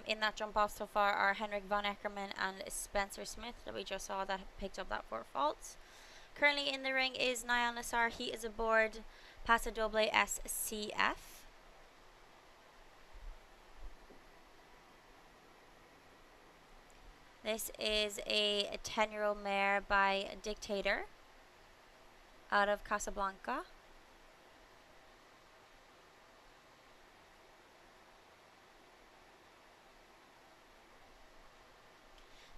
in that jump off so far are Henrik von Eckermann and Spencer Smith that we just saw that picked up that 4 faults. Currently in the ring is Niall Nassar. He is aboard Paso Doble SCF. This is a 10-year-old mare by Dictator out of Casablanca.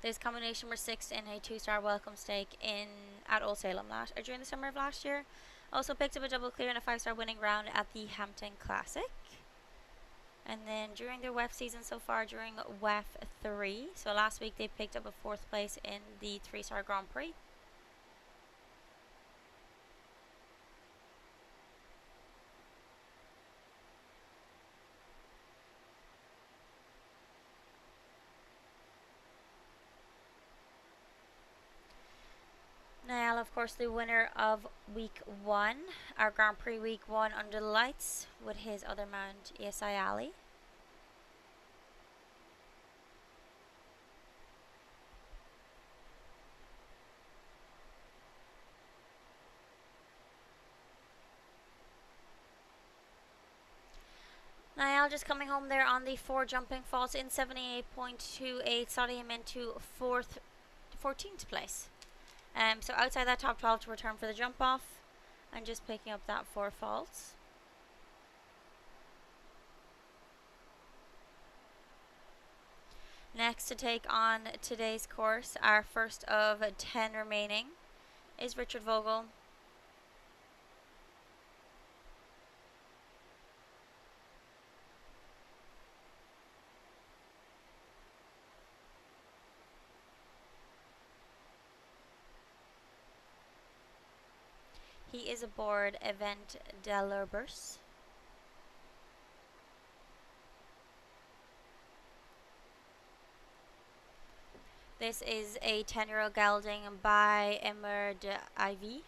This combination were 6th in a 2-star welcome stake at Old Salem during the summer of last year. Also picked up a double clear in a 5-star winning round at the Hampton Classic. And then during their WEF season so far, during WEF 3, so last week they picked up a 4th place in the 3-star Grand Prix. Niall, of course, the winner of week 1, our Grand Prix week 1 under the lights with his other mount, ESI Ali. Niall just coming home there on the 4 jumping faults in 78.28, slotting him into 14th place. So outside that top 12 to return for the jump off and just picking up that 4 faults. Next to take on today's course, our first of 10 remaining, is Richard Vogel. He is aboard Event Delubers. This is a 10-year-old gelding by Emmer de Ivy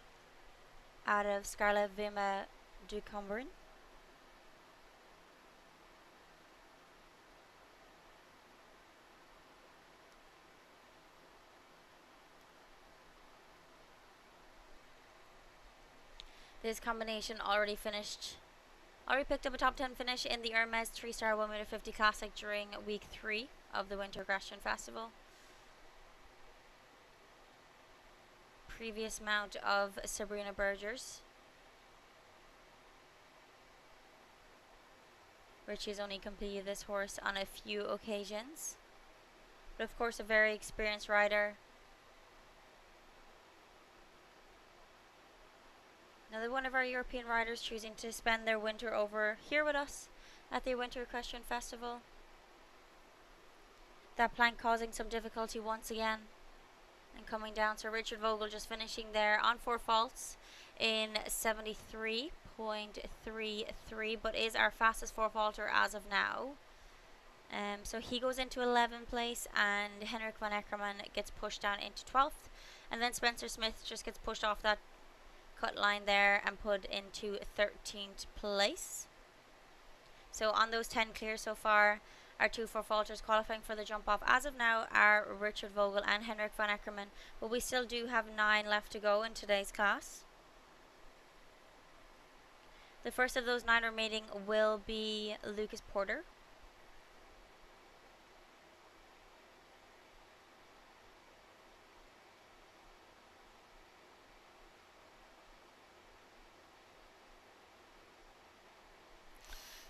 out of Scarlet Vima du Combrin. This combination already picked up a top 10 finish in the Hermes 3-star 1m50 Classic during week 3 of the Winter Aggression Festival. Previous mount of Sabrina Bergers. Richie's only competed this horse on a few occasions, but of course a very experienced rider. Another one of our European riders choosing to spend their winter over here with us at the Winter Equestrian Festival. That plank causing some difficulty once again and coming down. So Richard Vogel just finishing there on 4 faults in 73.33, but is our fastest 4 faulter as of now. So he goes into 11th place and Henrik von Eckermann gets pushed down into 12th, and then Spencer Smith just gets pushed off that cut line there and put into 13th place. So on those 10 clears so far, our 2 4 falters qualifying for the jump off as of now are Richard Vogel and Henrik von Eckermann, but we still do have 9 left to go in today's class. The first of those 9 remaining will be Lucas Porter.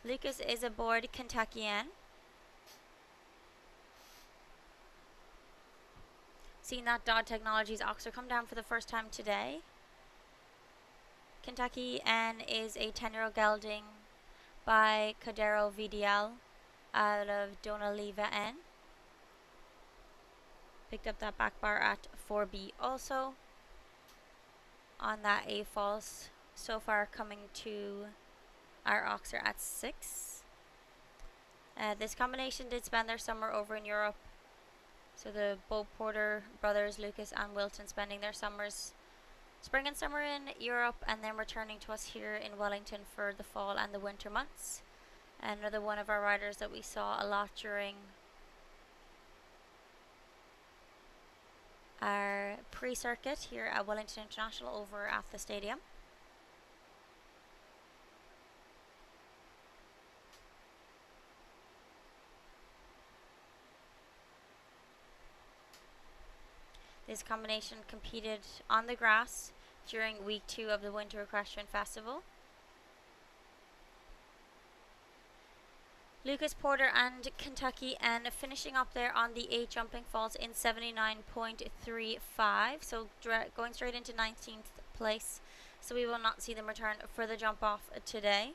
Lucas is aboard Kentuckian. Seeing that Dodd Technologies Oxer come down for the first time today. Kentuckian is a 10-year-old gelding by Cordero VDL out of Donaliva N. Picked up that back bar at 4B also. On that A false so far coming to our Oxer at 6. This combination did spend their summer over in Europe. So the Bob Porter brothers, Lucas and Wilton, spending their spring and summer in Europe, and then returning to us here in Wellington for the fall and the winter months. Another one of our riders that we saw a lot during our pre-circuit here at Wellington International over at the stadium. This combination competed on the grass during week 2 of the Winter Equestrian Festival. Lucas Porter and Kentucky and finishing up there on the 8 jumping faults in 79.35, so going straight into 19th place, so we will not see them return for the jump off today.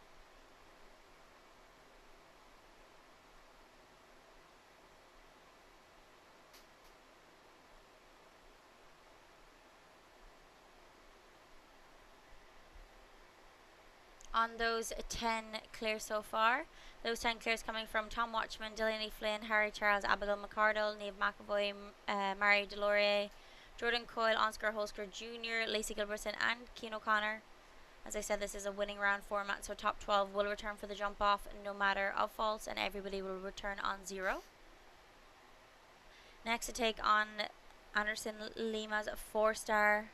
On those 10 clears so far, those 10 clears coming from Tom Watchman, Delaney Flynn, Harry Charles, Abigail McCardle, Niamh McAvoy, Mary Delorier, Jordan Coyle, Oscar Holsker Jr., Lacey Gilbertson and Keane O'Connor. As I said, this is a winning round format, so top 12 will return for the jump off no matter of faults, and everybody will return on 0. Next to take on Anderson Lima's 4-star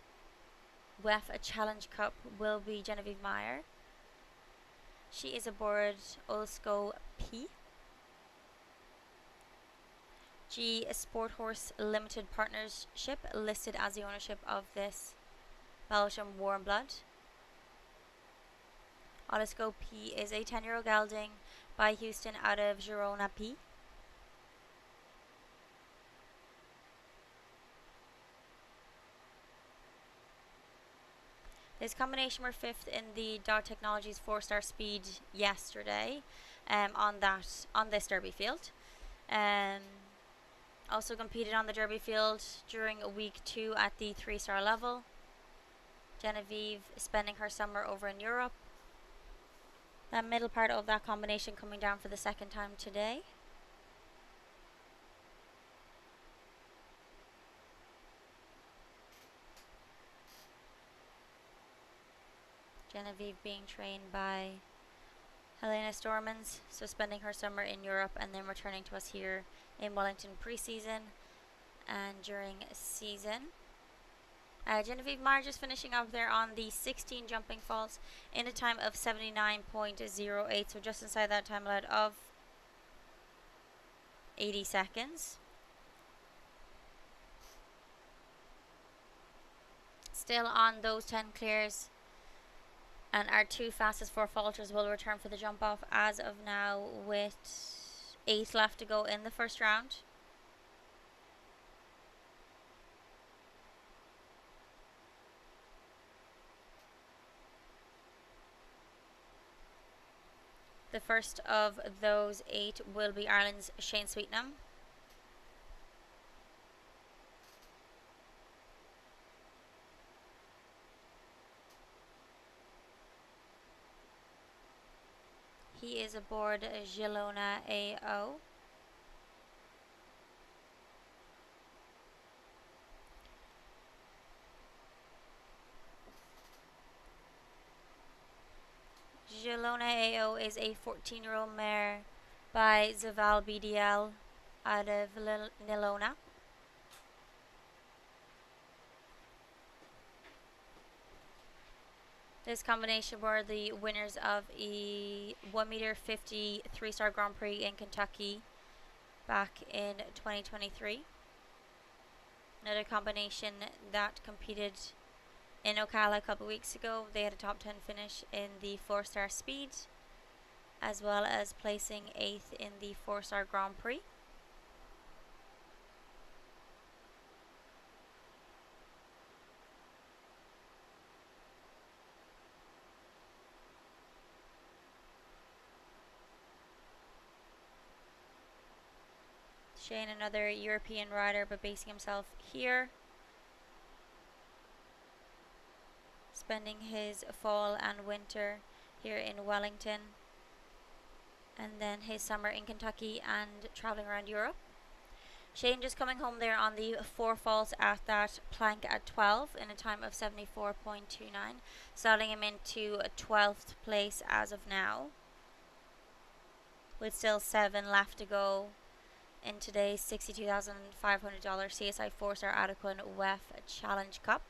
WEF Challenge Cup will be Genevieve Meyer. She is aboard Olsco P. G Sport Horse Limited Partnership, listed as the ownership of this Belgium Warm Blood. Olsco P is a 10-year-old gelding by Houston out of Girona P. This combination were 5th in the Dog Technologies 4-star speed yesterday on this Derby field. Also competed on the Derby field during week 2 at the 3-star level. Genevieve spending her summer over in Europe. That middle part of that combination coming down for the 2nd time today. Genevieve being trained by Helena Stormans, so spending her summer in Europe and then returning to us here in Wellington pre-season and during season. Genevieve Meyer just finishing up there on the 16 jumping faults in a time of 79.08, so just inside that time allowed of 80 seconds. Still on those 10 clears. And our 2 fastest 4 faulters will return for the jump off as of now, with 8 left to go in the first round. The first of those 8 will be Ireland's Shane Sweetnam. He is aboard Girona AO. Girona AO is a 14-year-old mare by Zaval BDL out of Nilona. This combination were the winners of a 1m50 3-star Grand Prix in Kentucky back in 2023. Another combination that competed in Ocala a couple weeks ago. They had a top 10 finish in the 4-star speed, as well as placing 8th in the 4-star Grand Prix. Shane, another European rider, but basing himself here. Spending his fall and winter here in Wellington. and then his summer in Kentucky and traveling around Europe. Shane just coming home there on the 4 faults at that plank at 12 in a time of 74.29, slotting him into 12th place as of now, with still 7 left to go in today's $62,500 CSI 4-star Adequan WEF Challenge Cup.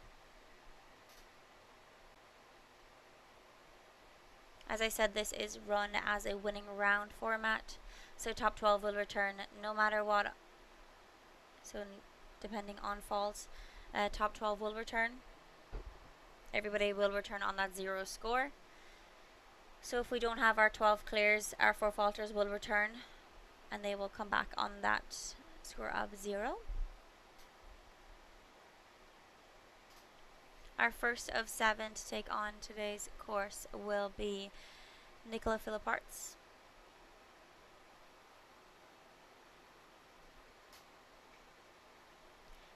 As I said, this is run as a winning round format, so top 12 will return no matter what. So depending on faults, top 12 will return. Everybody will return on that 0 score. So if we don't have our 12 clears, our 4 faulters will return, and they will come back on that score of 0. Our first of 7 to take on today's course will be Nicola Philipparts.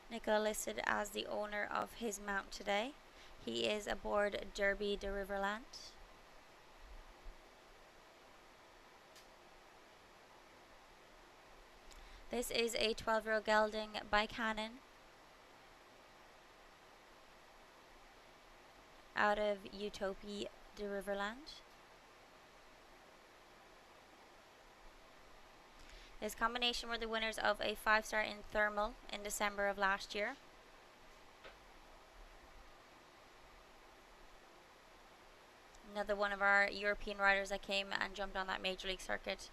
Nicola listed as the owner of his mount today. He is aboard Derby de Riverland. This is a 12-year-old gelding by Cannon out of Utopia de Riverland. This combination were the winners of a 5-star in Thermal in December of last year. Another one of our European riders that came and jumped on that Major League circuit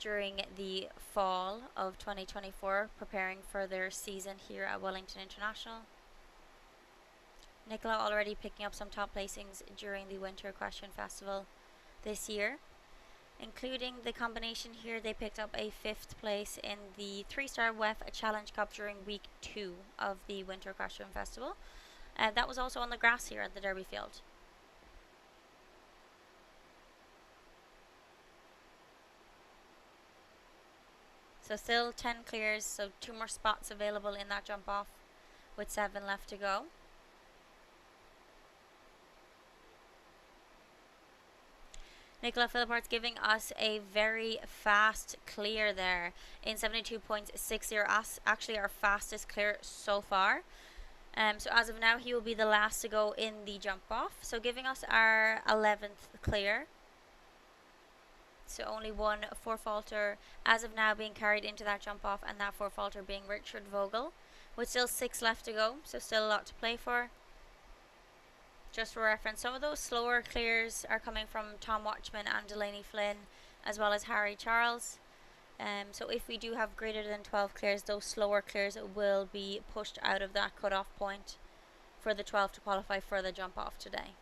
during the fall of 2024, preparing for their season here at Wellington International. Nicola already picking up some top placings during the Winter Equestrian Festival this year, including the combination here. They picked up a 5th place in the 3-star WEF Challenge Cup during week 2 of the Winter Equestrian Festival. That was also on the grass here at the Derby field. So still 10 clears, so 2 more spots available in that jump off with 7 left to go. Nicola Philipparts giving us a very fast clear there in 72.60, actually our fastest clear so far. So as of now, he will be the last to go in the jump off, so giving us our 11th clear. So only 1 4-faulter as of now being carried into that jump off, and that 4-faulter being Richard Vogel, with still 6 left to go, so still a lot to play for. Just for reference, some of those slower clears are coming from Tom Watchman and Delaney Flynn, as well as Harry Charles. So if we do have greater than 12 clears, those slower clears will be pushed out of that cutoff point for the 12 to qualify for the jump off today.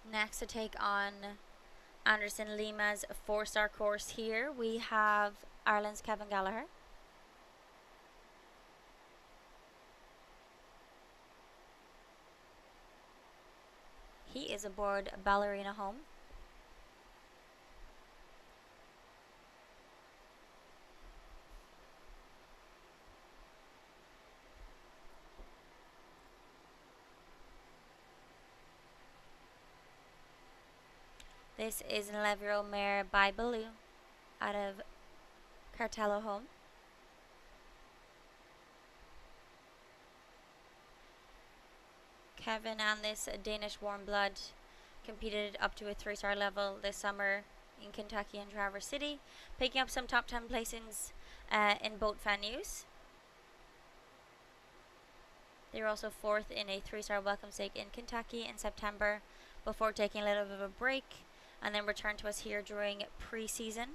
Next to take on Anderson Lima's 4-star course here, we have Ireland's Kevin Gallagher. He is aboard Ballerina Home. This is an 11-year-old mare by Baloo out of Cartello Home. Kevin and this Danish warm blood competed up to a 3-star level this summer in Kentucky and Traverse City, picking up some top 10 placings in both venues. They were also 4th in a 3-star welcome stake in Kentucky in September, before taking a little bit of a break and then returned to us here during pre-season.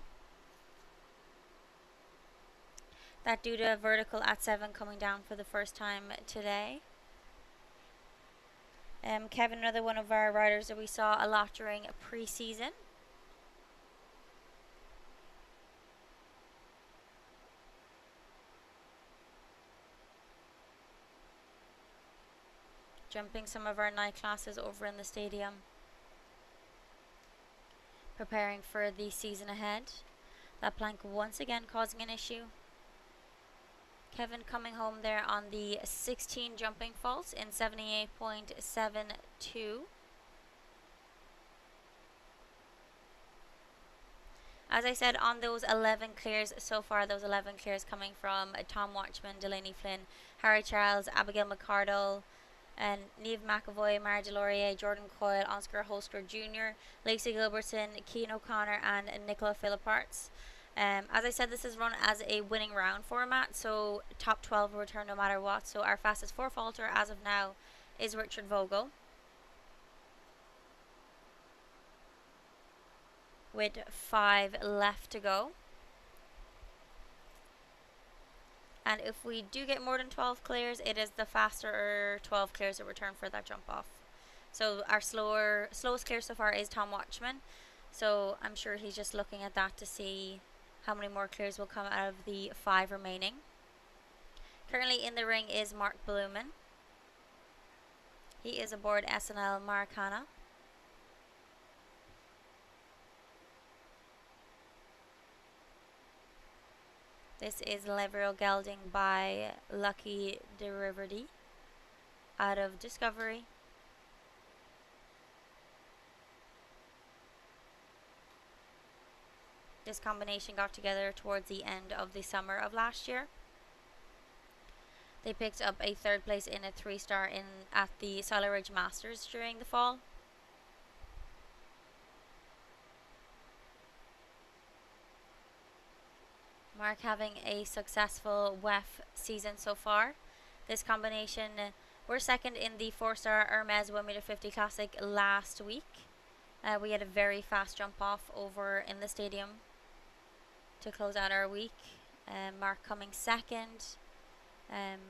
That due to vertical at 7 coming down for the first time today. Kevin, another one of our riders that we saw a lot during pre-season. Jumping some of our night classes over in the stadium, preparing for the season ahead. That plank once again causing an issue. Kevin coming home there on the 16 jumping faults in 78.72. As I said, on those 11 clears so far, those 11 clears coming from Tom Watchman, Delaney Flynn, Harry Charles, Abigail McCardle, and Neve McAvoy, Mara Delorier, Jordan Coyle, Oscar Holsker Jr., Lacey Gilbertson, Keane O'Connor, and Nicola Philipparts. As I said, this is run as a winning round format, so top 12 will return no matter what. So our fastest 4-faulter as of now is Richard Vogel, with 5 left to go. And if we do get more than 12 clears, it is the faster 12 clears that return for that jump off. So our slowest clear so far is Tom Watchman. So I'm sure he's just looking at that to see how many more clears will come out of the 5 remaining. Currently in the ring is Mark Blumen. He is aboard SNL Maracana. This is Levereal Gelding by Lucky Derivardy out of Discovery. This combination got together towards the end of the summer of last year. They picked up a 3rd place in a 3-star at the Solar Ridge Masters during the fall. Mark having a successful WEF season so far. This combination were 2nd in the 4-star Hermes 1m50 Classic last week. We had a very fast jump off over in the stadium to close out our week. Mark coming 2nd, and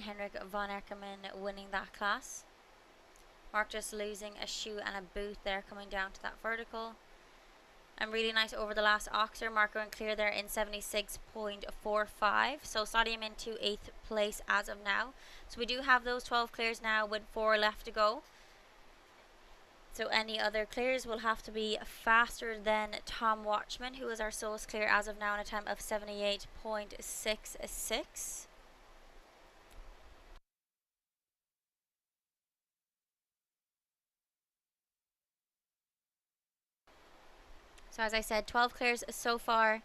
Henrik von Eckermann winning that class. Mark just losing a shoe and a boot there coming down to that vertical. And really nice over the last Oxer. Mark going clear there in 76.45. So slotting him into 8th place as of now. So we do have those 12 clears now with 4 left to go. So any other clears will have to be faster than Tom Watchman, who is our slowest clear as of now in a time of 78.66. So as I said, 12 clears so far.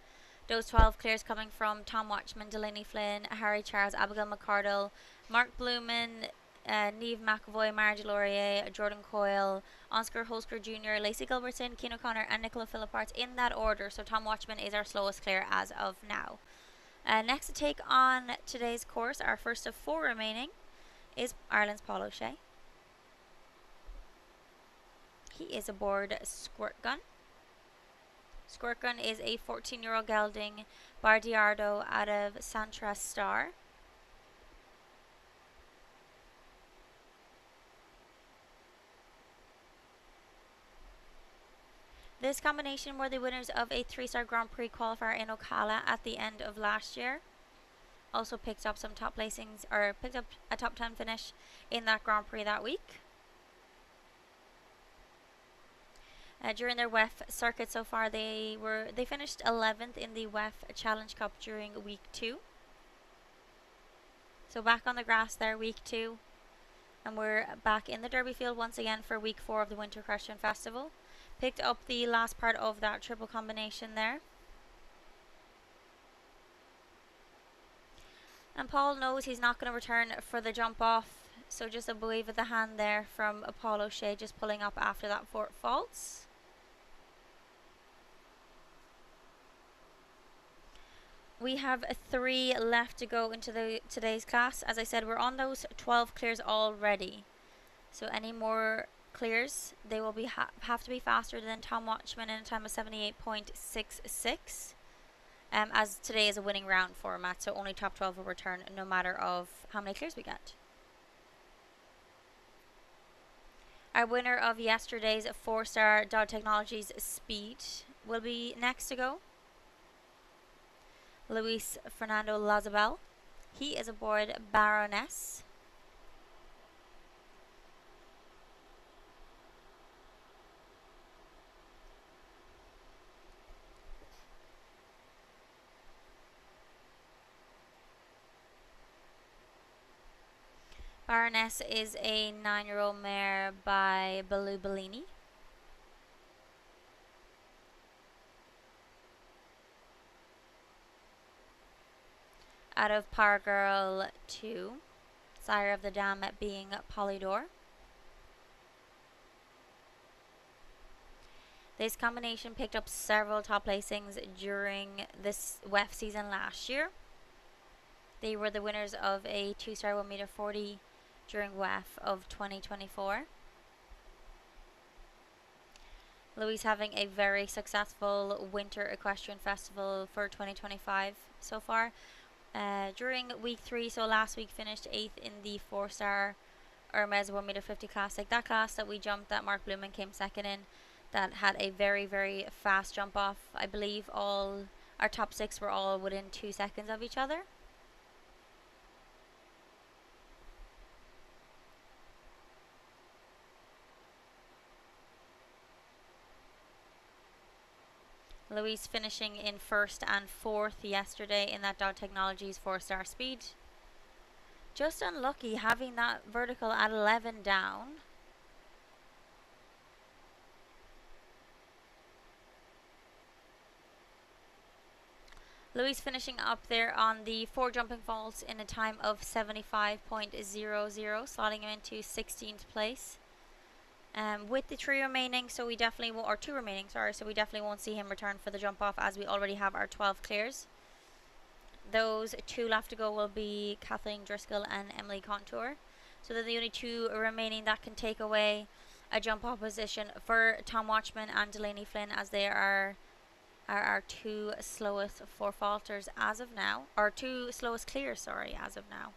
Those 12 clears coming from Tom Watchman, Delaney Flynn, Harry Charles, Abigail McCardle, Mark Blumen, Neve McAvoy, Mara Delorier, Jordan Coyle, Oscar Holsker Jr., Lacey Gilbertson, Keane O'Connor, and Nicola Philipparts in that order. So Tom Watchman is our slowest clear as of now. Next to take on today's course, our first of 4 remaining, is Ireland's Paul O'Shea. He is aboard Squirt Gun. Squirt Gun is a 14-year-old gelding Bardiardo out of Santra Star. This combination were the winners of a 3-star Grand Prix qualifier in Ocala at the end of last year. Also picked up some top placings, or picked up a top 10 finish in that Grand Prix that week. During their WEF circuit so far, they finished 11th in the WEF Challenge Cup during week 2. So back on the grass there, week 2, and we're back in the Derby field once again for week 4 of the Winter Equestrian Festival. Picked up the last part of that triple combination there. And Paul knows he's not going to return for the jump off, so just a wave of the hand there from Paul O'Shea, just pulling up after that 4 faults. We have 3 left to go into today's class. As I said, we're on those 12 clears already. So any more clears, they will be have to be faster than Tom Watchman in a time of 78.66. As today is a winning round format, so only top 12 will return no matter of how many clears we get. Our winner of yesterday's 4-star Dog Technologies Speed will be next to go. Luis Fernando Lazabel. He is aboard Baroness. Baroness is a 9-year-old mare by Baloo Bellini. Out of Power Girl 2, Sire of the Dam being Polydor. This combination picked up several top placings during this WEF season last year. They were the winners of a 2-star 1m40 during WEF of 2024. Louise having a very successful Winter Equestrian Festival for 2025 so far. During week 3, so last week, finished 8th in the 4-star Hermes 1m50 Classic. That class that we jumped, that Mark Blumen came second in, that had a very, very fast jump off. I believe all our top 6 were all within 2 seconds of each other. Louise finishing in 1st and 4th yesterday in that Dog Technologies 4-star speed. Just unlucky having that vertical at 11 down. Louise finishing up there on the 4 jumping faults in a time of 75.00, slotting him into 16th place. With the 3 remaining, so we definitely won't, or 2 remaining, sorry, so we definitely won't see him return for the jump off, as we already have our 12 clears. Those 2 left to go will be Kathleen Driscoll and Emily Contour. So they're the only 2 remaining that can take away a jump off position for Tom Watchman and Delaney Flynn, as they are our 2 slowest 4 falters as of now, or 2 slowest clears, sorry, as of now.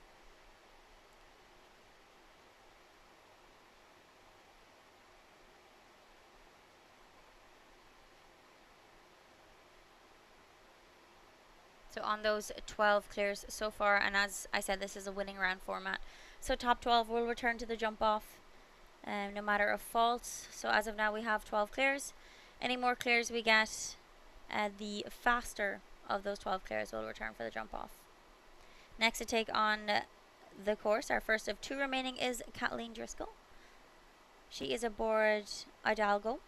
So on those 12 clears so far, and as I said, this is a winning round format. So top 12 will return to the jump off, no matter of faults. So as of now, we have 12 clears. Any more clears we get, the faster of those 12 clears will return for the jump off. Next to take on the course, our first of 2 remaining, is Kathleen Driscoll. She is aboard Hidalgo.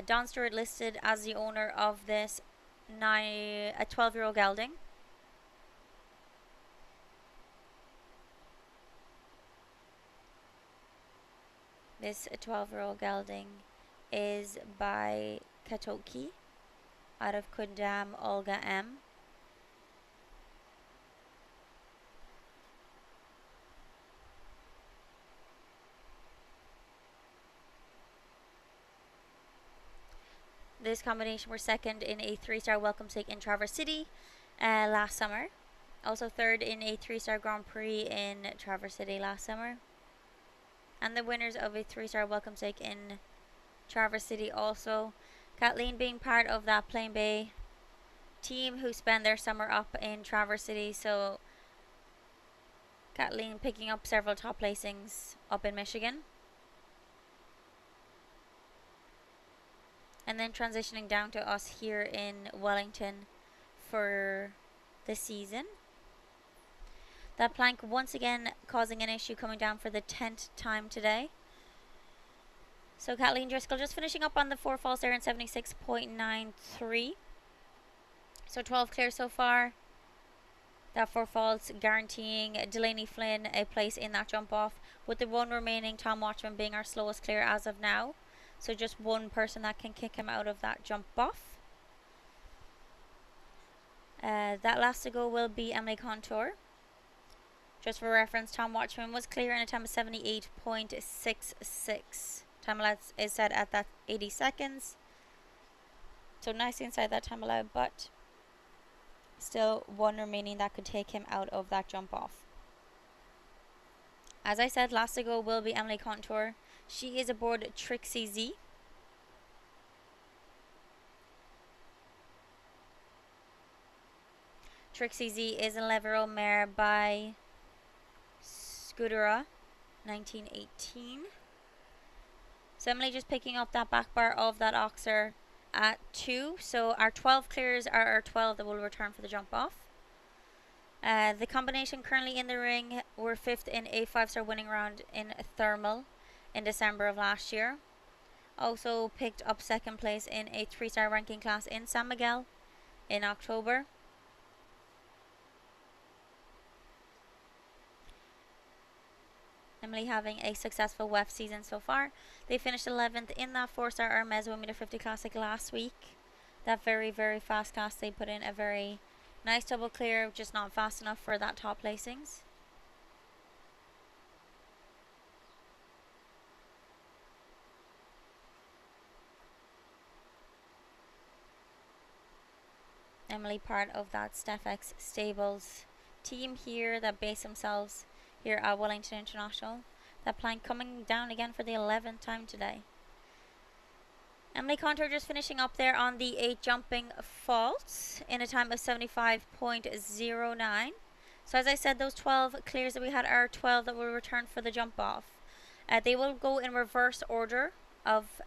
Don Stewart listed as the owner of this a 12-year-old gelding. This 12-year-old gelding is by Katoki out of Kundam, Olga M. This combination were second in a 3-star welcome stake in Traverse City last summer. Also third in a 3-star Grand Prix in Traverse City last summer. And the winners of a 3-star welcome stake in Traverse City also. Kathleen being part of that Plain Bay team who spend their summer up in Traverse City. So Kathleen picking up several top placings up in Michigan. And then transitioning down to us here in Wellington for the season. That plank once again causing an issue, coming down for the 10th time today. So Kathleen Driscoll just finishing up on the 4 falls there in 76.93. So 12 clear so far. That 4 faults guaranteeing Delaney Flynn a place in that jump off, with the 1 remaining, Tom Watchman, being our slowest clear as of now. So just 1 person that can kick him out of that jump off. That last to go will be Emily Contour. Just for reference, Tom Watchman was clear in a time of 78.66. Time allowed is set at that 80 seconds. So nicely inside that time allowed, but still 1 remaining that could take him out of that jump off. As I said, last to go will be Emily Contour. She is aboard Trixie Z. Trixie Z is an 11-year-old mare by Scudera, 1918. So Emily just picking up that back bar of that Oxer at 2. So our 12 clears are our 12 that will return for the jump off. The combination currently in the ring were 5th in a 5-star winning round in Thermal in December of last year. Also picked up 2nd place in a 3-star ranking class in San Miguel in October. Emily having a successful WEF season so far. They finished 11th in that 4-star Hermes 1m50 Classic last week. That very, very fast class. They put in a very nice double clear, just not fast enough for that top placings. Emily part of that StefX Stables team here that base themselves here at Wellington International. That plank coming down again for the 11th time today. Emily Contour just finishing up there on the 8 jumping faults in a time of 75.09. So as I said, those 12 clears that we had are 12 that will return for the jump off. They will go in reverse order of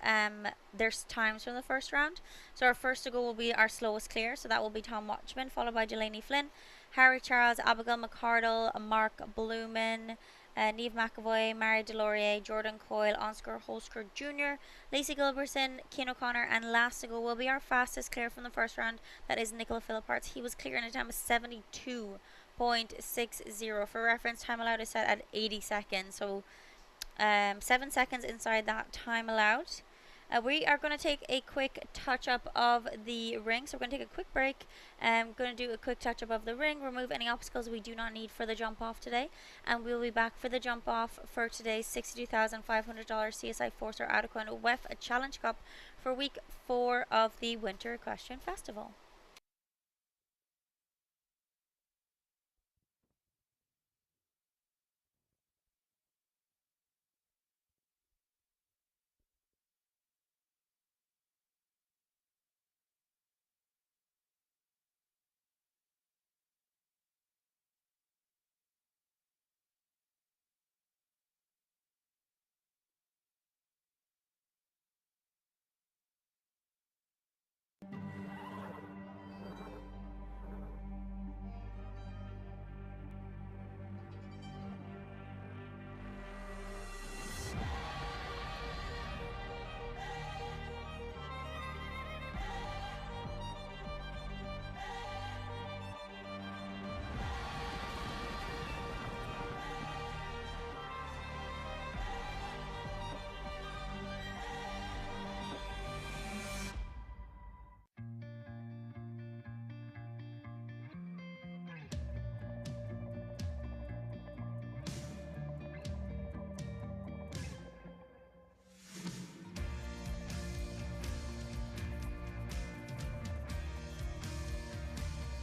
their times from the first round. So our first to go will be our slowest clear, so that will be Tom Watchman, followed by Delaney Flynn, Harry Charles, Abigail McCardle, Mark Blumen, Neve McAvoy, Mary Delorier, Jordan Coyle, Oscar Holsker Jr., Lacey Gilbertson, Keane O'Connor, and last to go will be our fastest clear from the first round. That is Nicola Philipparts. He was clear in a time of 72.60. For reference, time allowed is set at 80 seconds. So 7 seconds inside that time allowed. We are going to take a quick touch up of the ring. So we're going to take a quick break. Going to do a quick touch up of the ring, remove any obstacles we do not need for the jump off today, and we'll be back for the jump off for today's $62,500 CSI 4-star Adequan WEF Challenge Cup for week 4 of the Winter Equestrian Festival.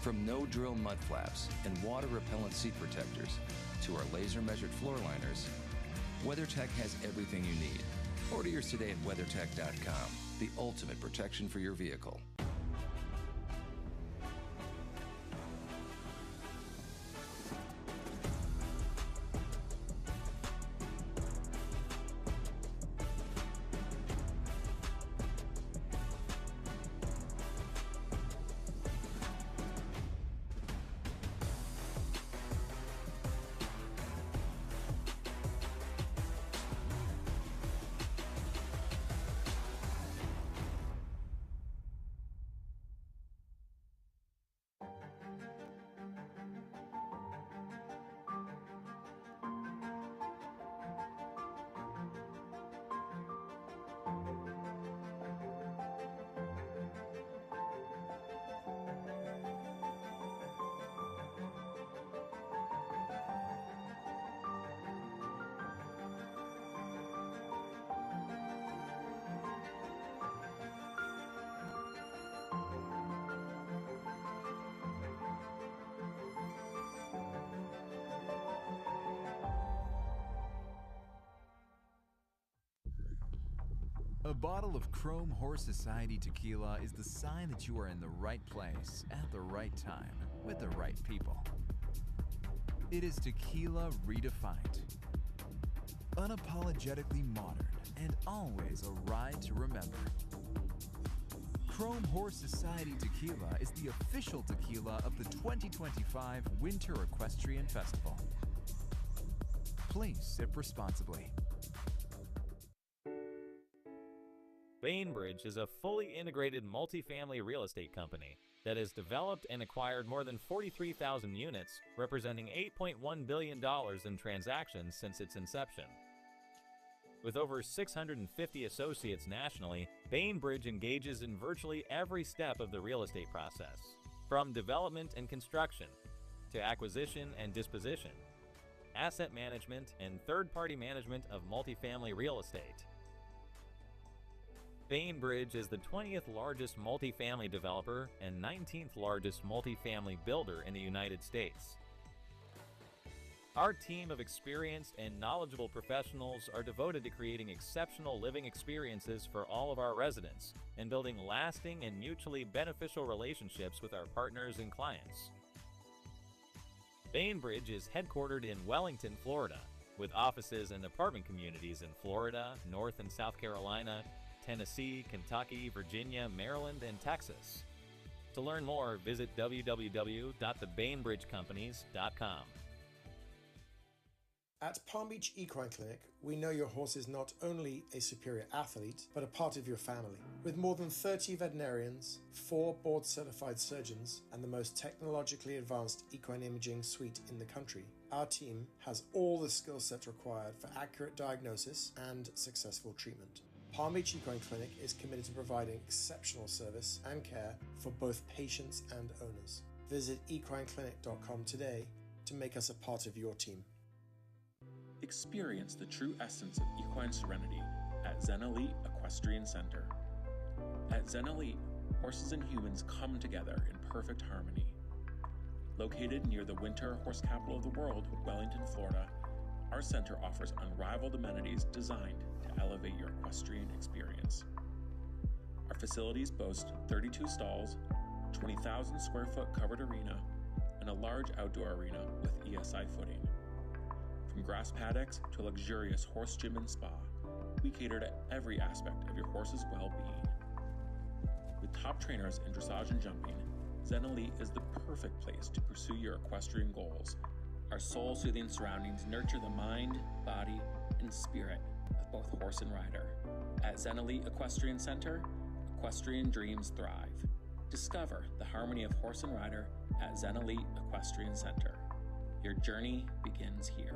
From no-drill mud flaps and water-repellent seat protectors to our laser-measured floor liners, WeatherTech has everything you need. Order yours today at WeatherTech.com, the ultimate protection for your vehicle. A bottle of Chrome Horse Society tequila is the sign that you are in the right place at the right time with the right people. It is tequila redefined. Unapologetically modern and always a ride to remember. Chrome Horse Society Tequila is the official tequila of the 2025 Winter Equestrian Festival. Please sip responsibly. Bainbridge is a fully integrated multifamily real estate company that has developed and acquired more than 43,000 units, representing $8.1 billion in transactions since its inception. With over 650 associates nationally, Bainbridge engages in virtually every step of the real estate process, from development and construction to acquisition and disposition, asset management, and third-party management of multifamily real estate. Bainbridge is the 20th largest multifamily developer and 19th largest multifamily builder in the United States. Our team of experienced and knowledgeable professionals are devoted to creating exceptional living experiences for all of our residents and building lasting and mutually beneficial relationships with our partners and clients. Bainbridge is headquartered in Wellington, Florida, with offices and apartment communities in Florida, North and South Carolina, Tennessee, Kentucky, Virginia, Maryland, and Texas. To learn more, visit www.thebainbridgecompanies.com. At Palm Beach Equine Clinic, we know your horse is not only a superior athlete, but a part of your family. With more than 30 veterinarians, 4 board-certified surgeons, and the most technologically advanced equine imaging suite in the country, our team has all the skill sets required for accurate diagnosis and successful treatment. Palm Beach Equine Clinic is committed to providing exceptional service and care for both patients and owners. Visit equineclinic.com today to make us a part of your team. Experience the true essence of equine serenity at Zen Elite Equestrian Center. At Zen Elite, horses and humans come together in perfect harmony. Located near the winter horse capital of the world, Wellington, Florida, our center offers unrivaled amenities designed to elevate your equestrian experience. Our facilities boast 32 stalls, 20,000 square foot covered arena, and a large outdoor arena with ESI footing. From grass paddocks to a luxurious horse gym and spa, we cater to every aspect of your horse's well-being. With top trainers in dressage and jumping, Zen Elite is the perfect place to pursue your equestrian goals. Our soul-soothing surroundings nurture the mind, body, and spirit of both horse and rider. At Zen Elite Equestrian Center, equestrian dreams thrive. Discover the harmony of horse and rider at Zen Elite Equestrian Center. Your journey begins here.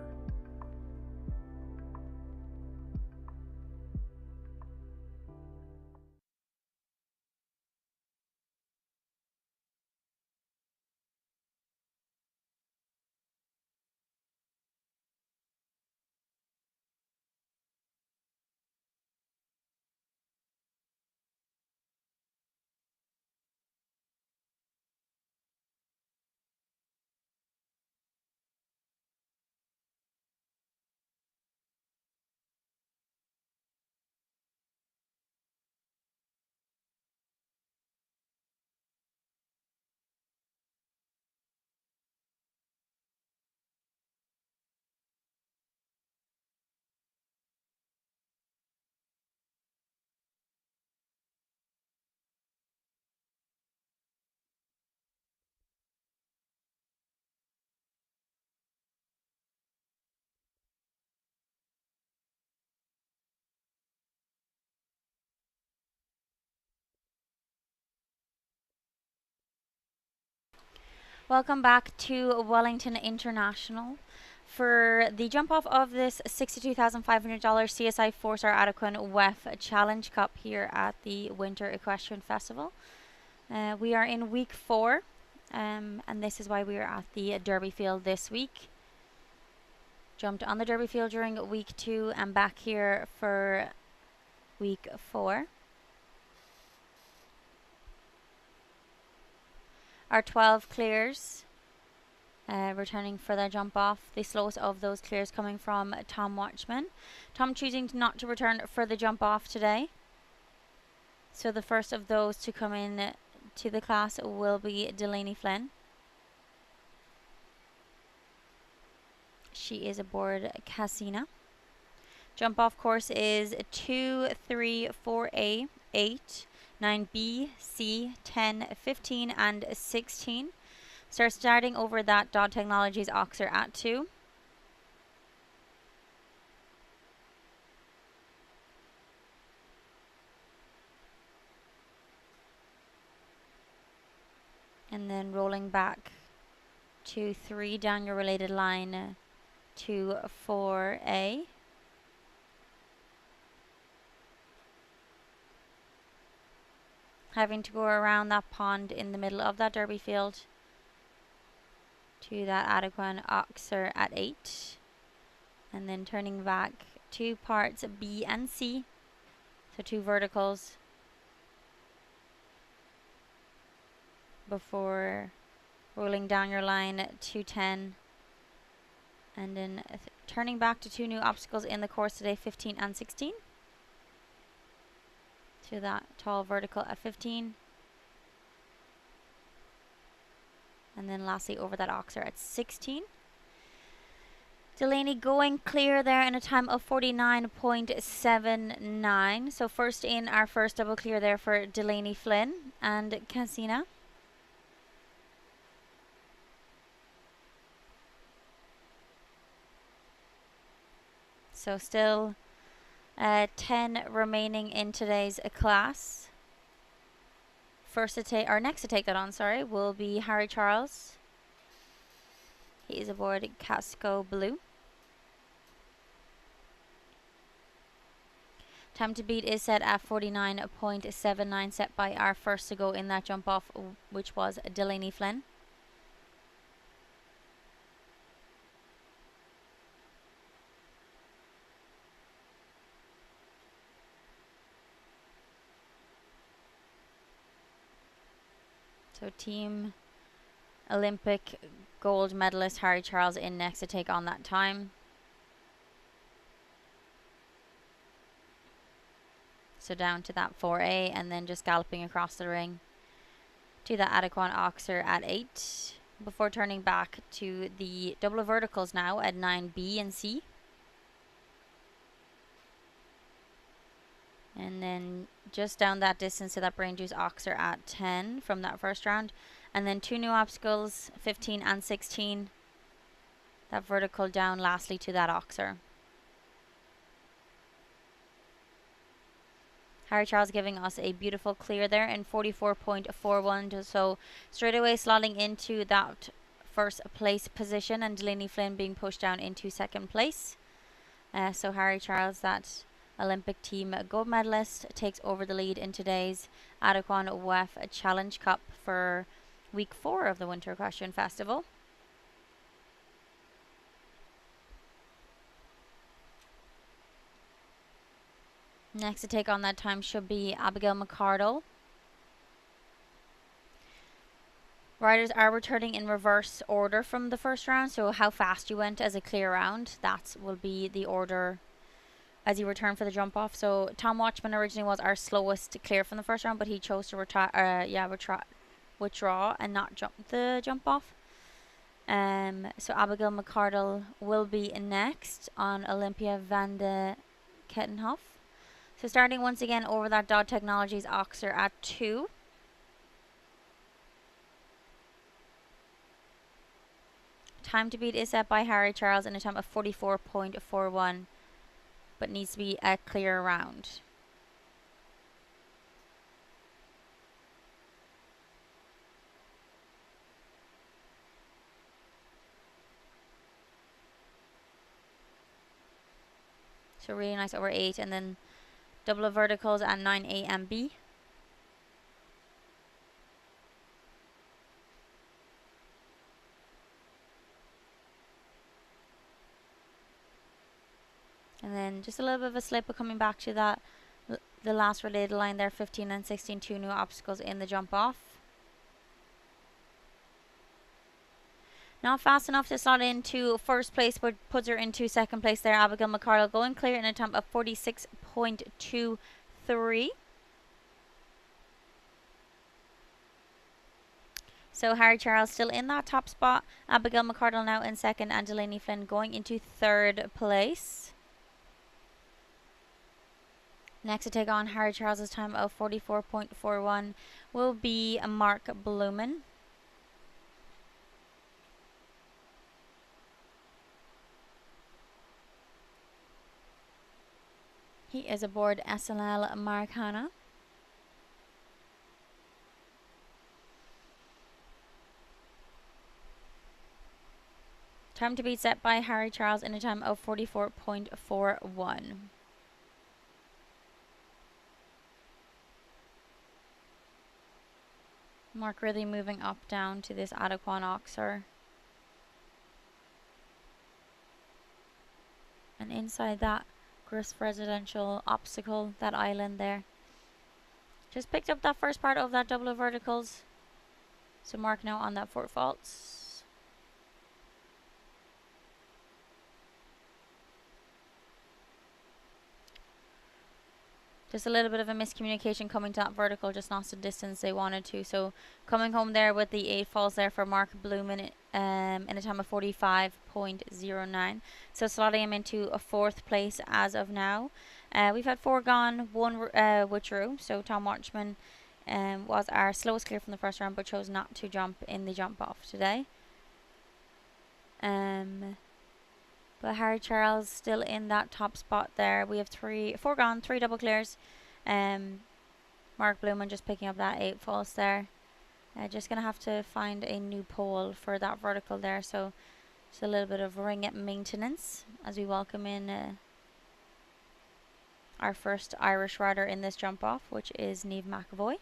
Welcome back to Wellington International. For the jump off of this $62,500 CSI 4-star Adequan WEF Challenge Cup here at the Winter Equestrian Festival. We are in week 4, and this is why we are at the Derby field this week. Jumped on the Derby field during week 2 and back here for week 4. Our 12 clears returning for their jump off. The slowest of those clears coming from Tom Watchman. Tom choosing not to return for the jump off today. So the first of those to come in to the class will be Delaney Flynn. She is aboard Casina. Jump off course is 234A8. 9B, C, 10, 15, and 16. So starting over that Dodd Technologies Oxer at 2. And then rolling back to 3 down your related line to 4A. Having to go around that pond in the middle of that derby field to that Adequan Oxer at 8. And then turning back to parts B and C. So 2 verticals before rolling down your line to 10. And then turning back to 2 new obstacles in the course today, 15 and 16. To that tall vertical at 15. And then lastly over that Oxer at 16. Delaney going clear there in a time of 49.79. So first in our first double clear there for Delaney Flynn and Casina. So still 10 remaining in today's class. Next to take that on, will be Harry Charles. He is aboard Casco Blue. Time to beat is set at 49.79, set by our first to go in that jump off, which was Delaney Flynn. So Team Olympic gold medalist Harry Charles in next to take on that time. So down to that 4A and then just galloping across the ring to the Adequan Oxer at 8 before turning back to the double verticals now at 9B and C. And then just down that distance to that Brain Juice Oxer at 10 from that first round. And then 2 new obstacles, 15 and 16. That vertical down lastly to that Oxer. Harry Charles giving us a beautiful clear there in 44.41. So straight away slotting into that first place position and Delaney Flynn being pushed down into second place. So Harry Charles, that Olympic team gold medalist, takes over the lead in today's Adequan WEF Challenge Cup for week 4 of the Winter Equestrian Festival. Next to take on that time should be Abigail McCardle. Riders are returning in reverse order from the first round, so how fast you went as a clear round, that will be the order as you return for the jump off. So Tom Watchman originally was our slowest clear from the first round, but he chose to withdraw and not jump the jump off. So Abigail McCardle will be next on Olympia van de Kettenhoff. So starting once again over that Dodd Technologies Oxer at 2. Time to beat is set by Harry Charles in a time of 44.41. But needs to be a clear round. So really nice over 8 and then double verticals at 9A and B. And then just a little bit of a slip, but coming back to that, the last related line there, 15 and 16, 2 new obstacles in the jump off. Not fast enough to slot into first place, but puts her into second place there. Abigail McCardle going clear in a time of 46.23. So Harry Charles still in that top spot. Abigail McCardle now in second, and Delaney Flynn going into third place. Next to take on Harry Charles's time of 44.41 will be Mark Blumen. He is aboard SLL Marcana. Time to beat set by Harry Charles in a time of 44.41. Mark really moving up down to this Adequan Oxer. And inside that Griff's residential obstacle, that island there. Just picked up that first part of that double of verticals. So Mark now on that 4 faults. Just a little bit of a miscommunication coming to that vertical, just not the distance they wanted to. So coming home there with the 8 falls there for Mark Blumen in a time of 45.09. So slotting him into a 4th place as of now. We've had 4 gone, 1 withdrew. So Tom Watchman was our slowest clear from the first round, but chose not to jump in the jump off today. But Harry Charles still in that top spot there. We have 4 gone, 3 double clears. Mark Blumen just picking up that 8 false there. Just going to have to find a new pole for that vertical there. So just a little bit of ring maintenance as we welcome in our first Irish rider in this jump off, which is Niamh McAvoy.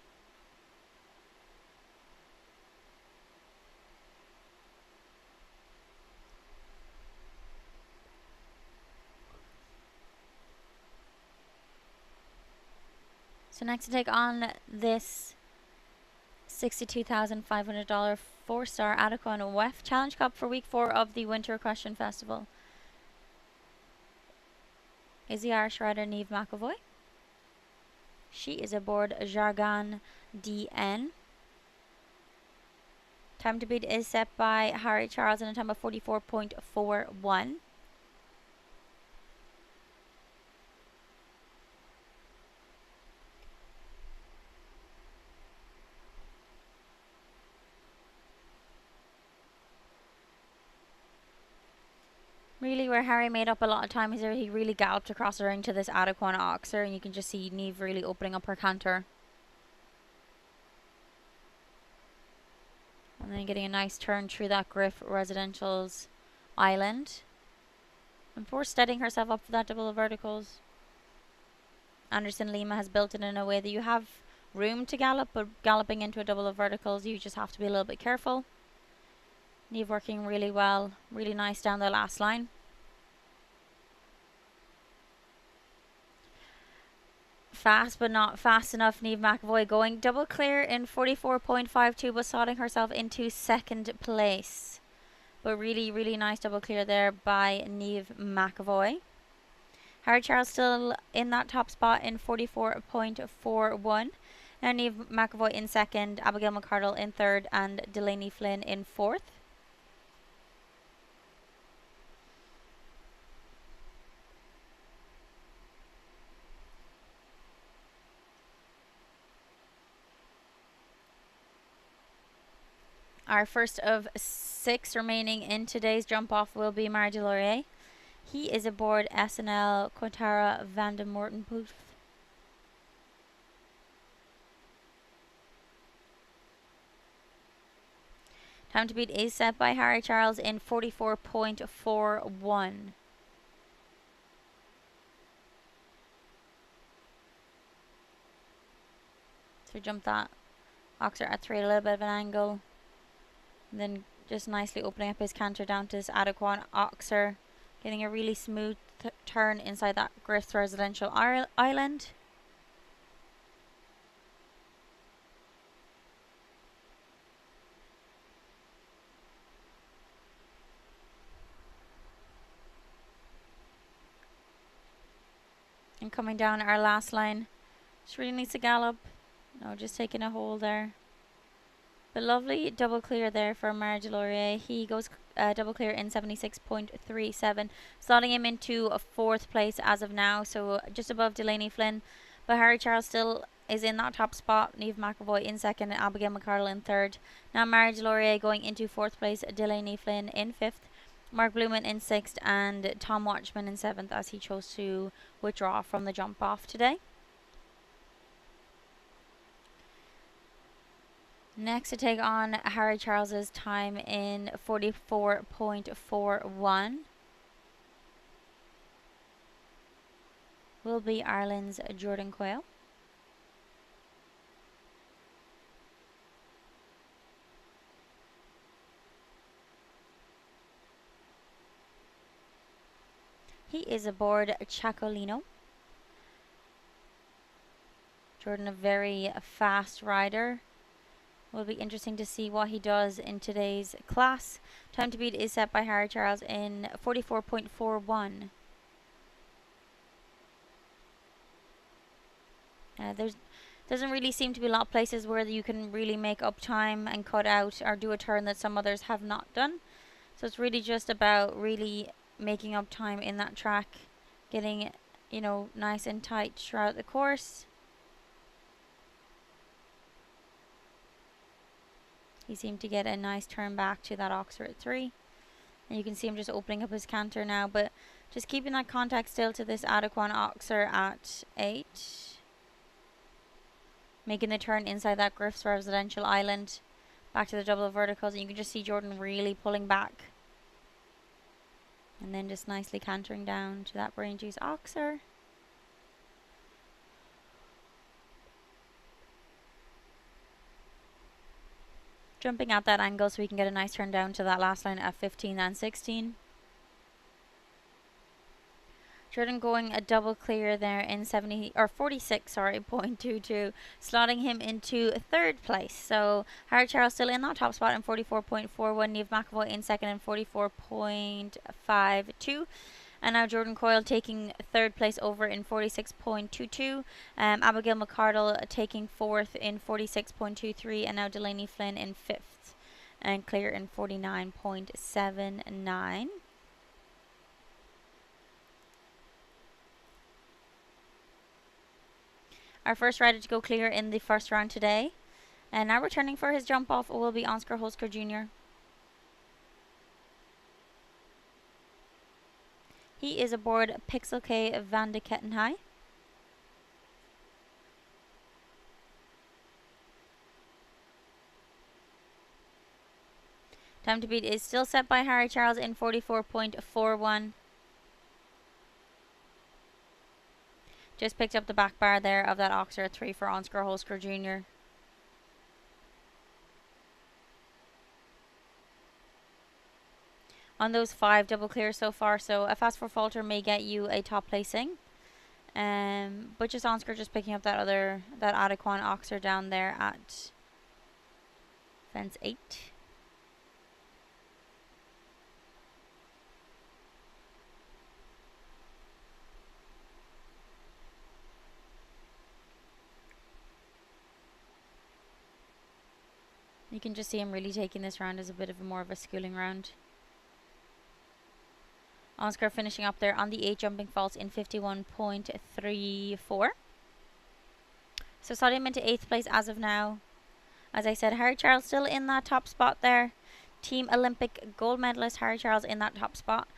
So next to take on this $62,500 4-star Adequan WEF Challenge Cup for week 4 of the Winter Equestrian Festival is the Irish rider Niamh McAvoy. She is aboard Jargon DN. Time to beat is set by Harry Charles in a time of 44.41. Really, where Harry made up a lot of time is there. He really galloped across the ring to this Adequan Oxer, and you can just see Niamh really opening up her canter. And then getting a nice turn through that Griff Residential's island. And before steadying herself up for that double of verticals. Anderson Lima has built it in a way that you have room to gallop, but galloping into a double of verticals, you just have to be a little bit careful. Niamh working really well, really nice down the last line. Fast but not fast enough, Niamh McAvoy going double clear in 44.52, but slotting herself into 2nd place. But really, really nice double clear there by Niamh McAvoy. Harry Charles still in that top spot in 44.41. Now Niamh McAvoy in 2nd, Abigail McCardle in 3rd, and Delaney Flynn in 4th. Our first of 6 remaining in today's jump off will be Marie Delorier. He is aboard SNL Quintara Van de Mortenbooth. Time to beat is set by Harry Charles in 44.41. So jump that Oxer at 3 at a little bit of an angle. And then just nicely opening up his canter down to this Adequan Oxer. Getting a really smooth turn inside that Griff's Residential Island. And coming down our last line. Just really needs to gallop. No, just taking a hold there. But lovely double clear there for Marie Delorier. He goes double clear in 76.37, slotting him into a 4th place as of now. So just above Delaney Flynn, But Harry Charles still is in that top spot. Niamh McAvoy in second and Abigail McArdle in third. Now Marie Laurier going into fourth place, Delaney Flynn in fifth, Mark Blumen in sixth, and Tom Watchman in seventh, as he chose to withdraw from the jump off today. Next to take on Harry Charles's time in 44.41 will be Ireland's Jordan Quayle. He is aboard Chacolino. Jordan, a very fast rider. Will be interesting to see what he does in today's class. Time to beat is set by Harry Charles in 44.41. Doesn't really seem to be a lot of places where you can really make up time and cut out or do a turn that some others have not done. So it's really just about really making up time in that track, getting, you know, nice and tight throughout the course. He seemed to get a nice turn back to that Oxer at 3. And you can see him just opening up his canter now, but just keeping that contact still to this Adequan Oxer at 8. Making the turn inside that Griff's residential island, back to the double verticals, and you can just see Jordan really pulling back. And then just nicely cantering down to that Brain Juice Oxer. Jumping at that angle so we can get a nice turn down to that last line at 15 and 16. Jordan going a double clear there in 46.22, slotting him into third place. So Harry Charles still in that top spot in 44.41. Niamh McAvoy in second in 44.52. And now Jordan Quayle taking third place over in 46.22. Abigail McArdle taking fourth in 46.23. And now Delaney Flynn in fifth and clear in 49.79. Our first rider to go clear in the first round today. And now returning for his jump off will be Ansgar Holsker Jr. He is aboard Pixel K van de Kettenhai. Time to beat is still set by Harry Charles in 44.41. Just picked up the back bar there of that Oxer at 3 for Ansgar Holsker Jr. On those 5 double clears so far, so a fast 4 falter may get you a top placing. But just Ansgar just picking up that Adequan Oxer down there at fence 8. You can just see him really taking this round as a bit of more of a schooling round. Ansgar finishing up there on the 8 jumping faults in 51.34. So slotting him into 8th place as of now. As I said, Harry Charles still in that top spot there. Team Olympic gold medalist Harry Charles in that top spot.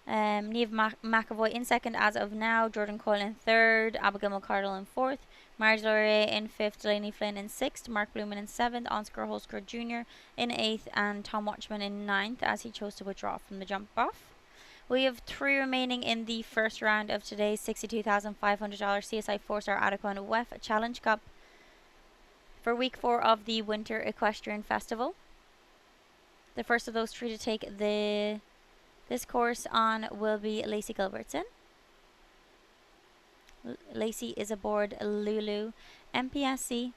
Niamh McAvoy in second as of now. Jordan Quayle in third. Abigail McArdle in fourth. Marge Laurier in fifth. Delaney Flynn in sixth. Mark Blumen in seventh. Ansgar Holsker Jr. in eighth. And Tom Watchman in ninth, as he chose to withdraw from the jump off. We have 3 remaining in the first round of today's $62,500 CSI 4-star Adequan WEF Challenge Cup for week 4 of the Winter Equestrian Festival. The first of those 3 to take this course on will be Lacey Gilbertson. Lacey is aboard Lulu MPSC.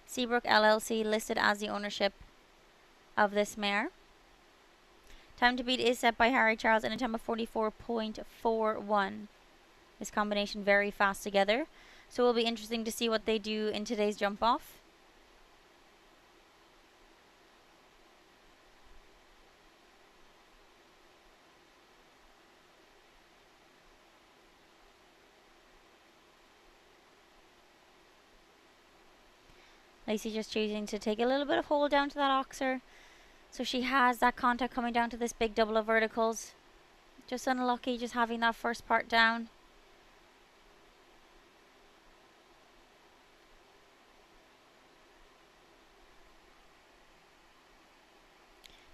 Seabrook LLC listed as the ownership of this mare. Time to beat is set by Harry Charles in a time of 44.41. This combination very fast together. So it will be interesting to see what they do in today's jump off. Lacey just choosing to take a little bit of hold down to that oxer. So she has that contact coming down to this big double of verticals. Just unlucky just having that first part down.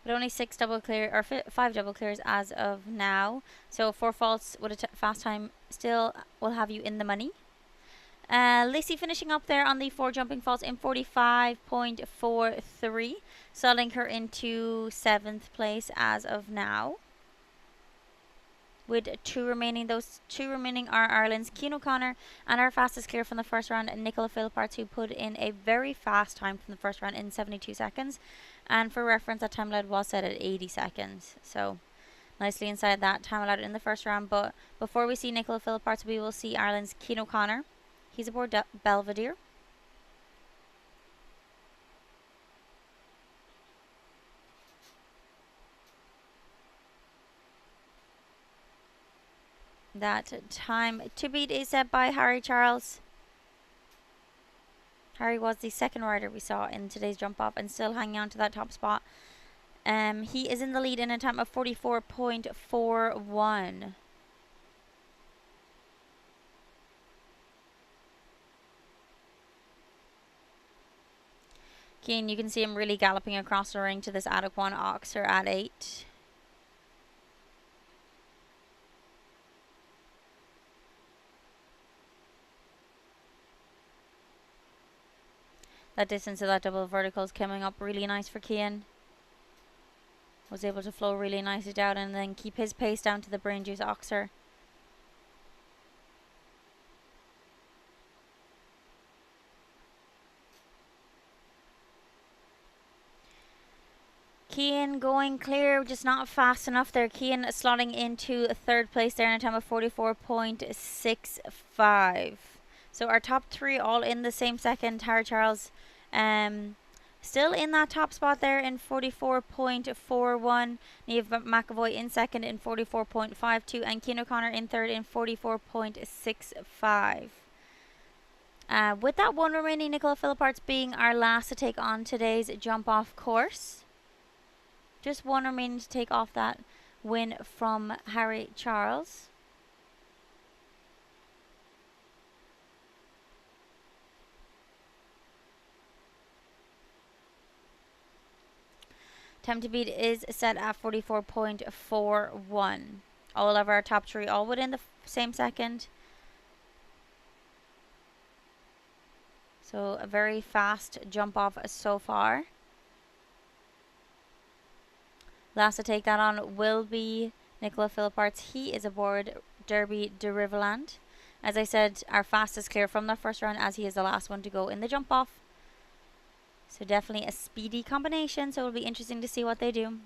But only 6 double clear or 5 double clears as of now. So 4 faults with a fast time still will have you in the money. Lacey finishing up there on the 4 jumping faults in 45.43, slotting her into 7th place as of now. With 2 remaining, those 2 remaining are Ireland's Cian O'Connor and our fastest clear from the first round, Nicola Philparts, who put in a very fast time from the first round in 72 seconds. And for reference, that time allowed was set at 80 seconds. So nicely inside that time allowed in the first round. But before we see Nicola Philparts, we will see Ireland's Cian O'Connor. He's aboard Belvedere. That time to beat is set by Harry Charles. Harry was the second rider we saw in today's jump off and still hanging on to that top spot. He is in the lead in a time of 44.41. Cian, you can see him really galloping across the ring to this Adequan oxer at 8. That distance of that double vertical is coming up really nice for Cian. Was able to flow really nicely down and then keep his pace down to the Brain Juice oxer. Cian going clear, just not fast enough there. Cian slotting into 3rd place there in a time of 44.65. So our top 3 all in the same second. Harry Charles still in that top spot there in 44.41. Niamh McAvoy in second in 44.52. And Cian O'Connor in third in 44.65. With that one remaining, Nicola Philparts being our last to take on today's jump off course. Just one remaining to take off that win from Harry Charles. Time to beat is set at 44.41. All of our top 3 all within the same second. So a very fast jump off so far. Last to take that on will be Nicola Philparts. He is aboard Derby de Riverland. As I said, our fastest clear from the first round, as he is the last one to go in the jump off. So definitely a speedy combination, so it'll be interesting to see what they do.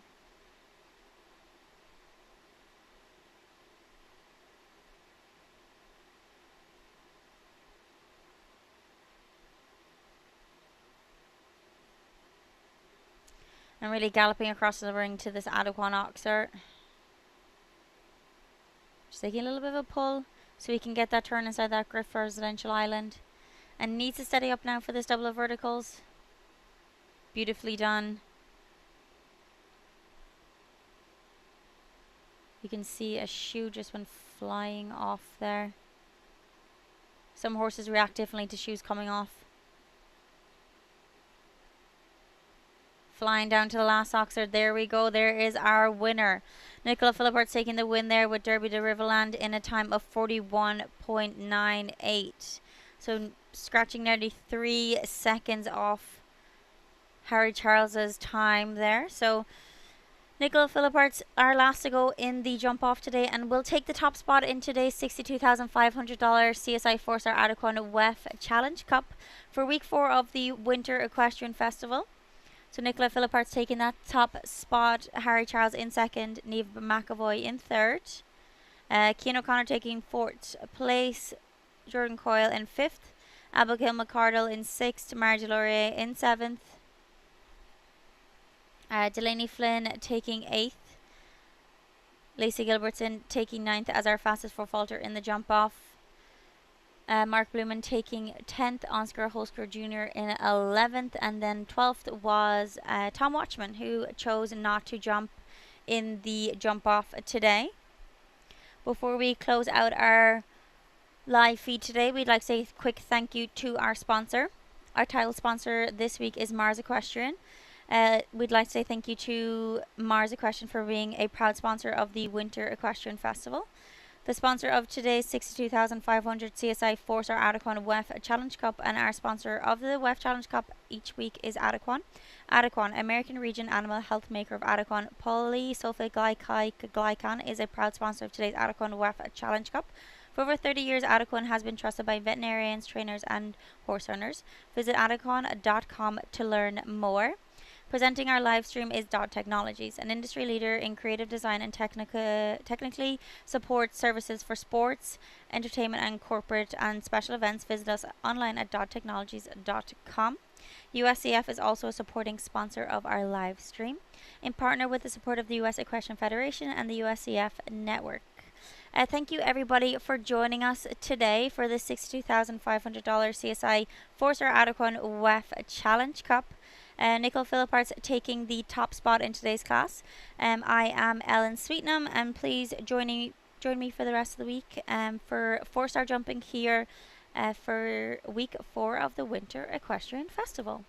I'm really galloping across the ring to this Adequan oxer. Just taking a little bit of a pull so he can get that turn inside that Griff Residential Island. And needs to steady up now for this double of verticals. Beautifully done. You can see a shoe just went flying off there. Some horses react differently to shoes coming off. Flying down to the last oxer. There we go. There is our winner. Nicola Philparts taking the win there with Derby de Riverland in a time of 41.98. So scratching nearly 3 seconds off Harry Charles's time there. So Nicola Philparts, our last to go in the jump off today, and will take the top spot in today's $62,500 CSI4 Star Adequan WEF Challenge Cup for week 4 of the Winter Equestrian Festival. So Nicola Philparts taking that top spot, Harry Charles in second, Niamh McAvoy in third, Cian O'Connor taking 4th place, Jordan Coyle in 5th, Abigail McCardle in 6th, Margie Laurier in 7th, Delaney Flynn taking 8th, Lacey Gilbertson taking 9th as our fastest four-faulter in the jump off. Mark Blumen taking 10th, Oscar Holsker Jr. in 11th, and then 12th was Tom Watchman, who chose not to jump in the jump off today. Before we close out our live feed today, we'd like to say a quick thank you to our sponsor. Our title sponsor this week is Mars Equestrian. We'd like to say thank you to Mars Equestrian for being a proud sponsor of the Winter Equestrian Festival. The sponsor of today's 62,500 CSI 4-star Adequan WEF Challenge Cup, and our sponsor of the WEF Challenge Cup each week is Adequan. Adequan, American Region Animal Health maker of Adequan Polysulfate Glycan, is a proud sponsor of today's Adequan WEF Challenge Cup. For over 30 years, Adequan has been trusted by veterinarians, trainers, and horse owners. Visit adequan.com to learn more. Presenting our live stream is Dot Technologies, an industry leader in creative design and technically support services for sports, entertainment, and corporate and special events. Visit us online at dottechnologies.com. USCF is also a supporting sponsor of our live stream, in partner with the support of the U.S. Equestrian Federation and the USCF Network. Thank you everybody for joining us today for the $62,500 CSI 4-star Adequan WEF Challenge Cup. Nicole Philippart's taking the top spot in today's class. I am Ellen Sweetnam, and please join me for the rest of the week for 4-star jumping here for week 4 of the Winter Equestrian Festival.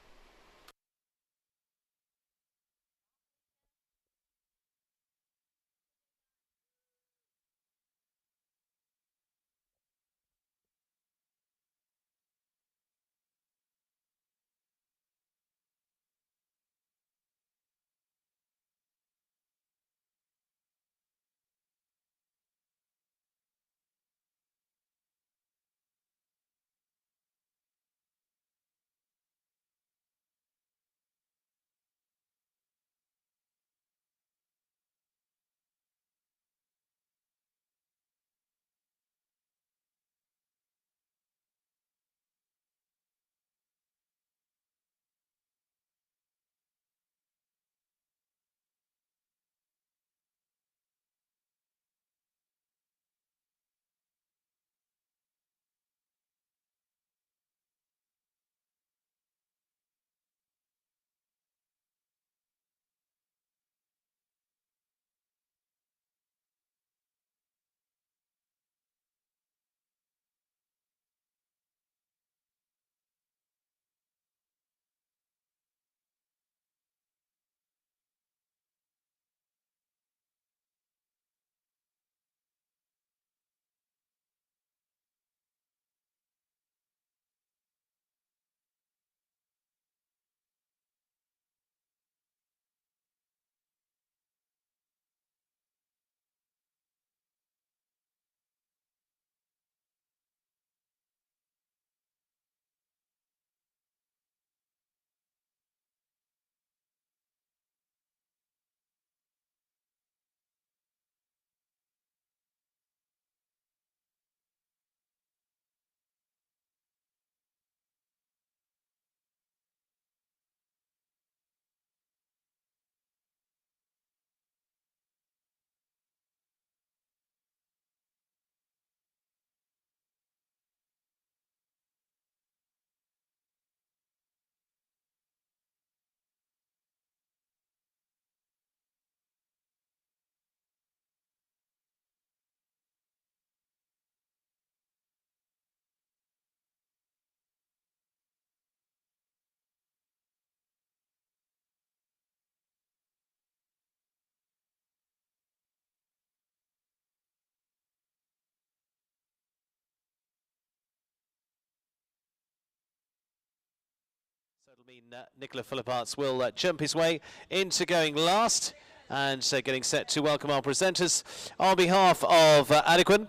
So it'll mean Nicola Philipparts will jump his way into going last, and getting set to welcome our presenters on behalf of Adequan,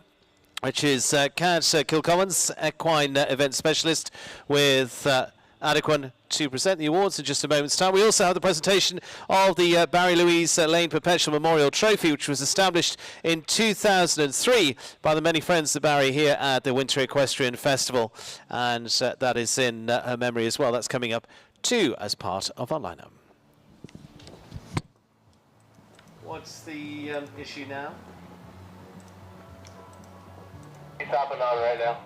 which is Cad Kilcommons, equine event specialist with Adequan, to present the awards in just a moment's time. We also have the presentation of the Barry Louise Lane Perpetual Memorial Trophy, which was established in 2003 by the many friends of Barry here at the Winter Equestrian Festival, and that is in her memory as well. That's coming up too as part of our lineup. What's the issue now? He's hopping on right now.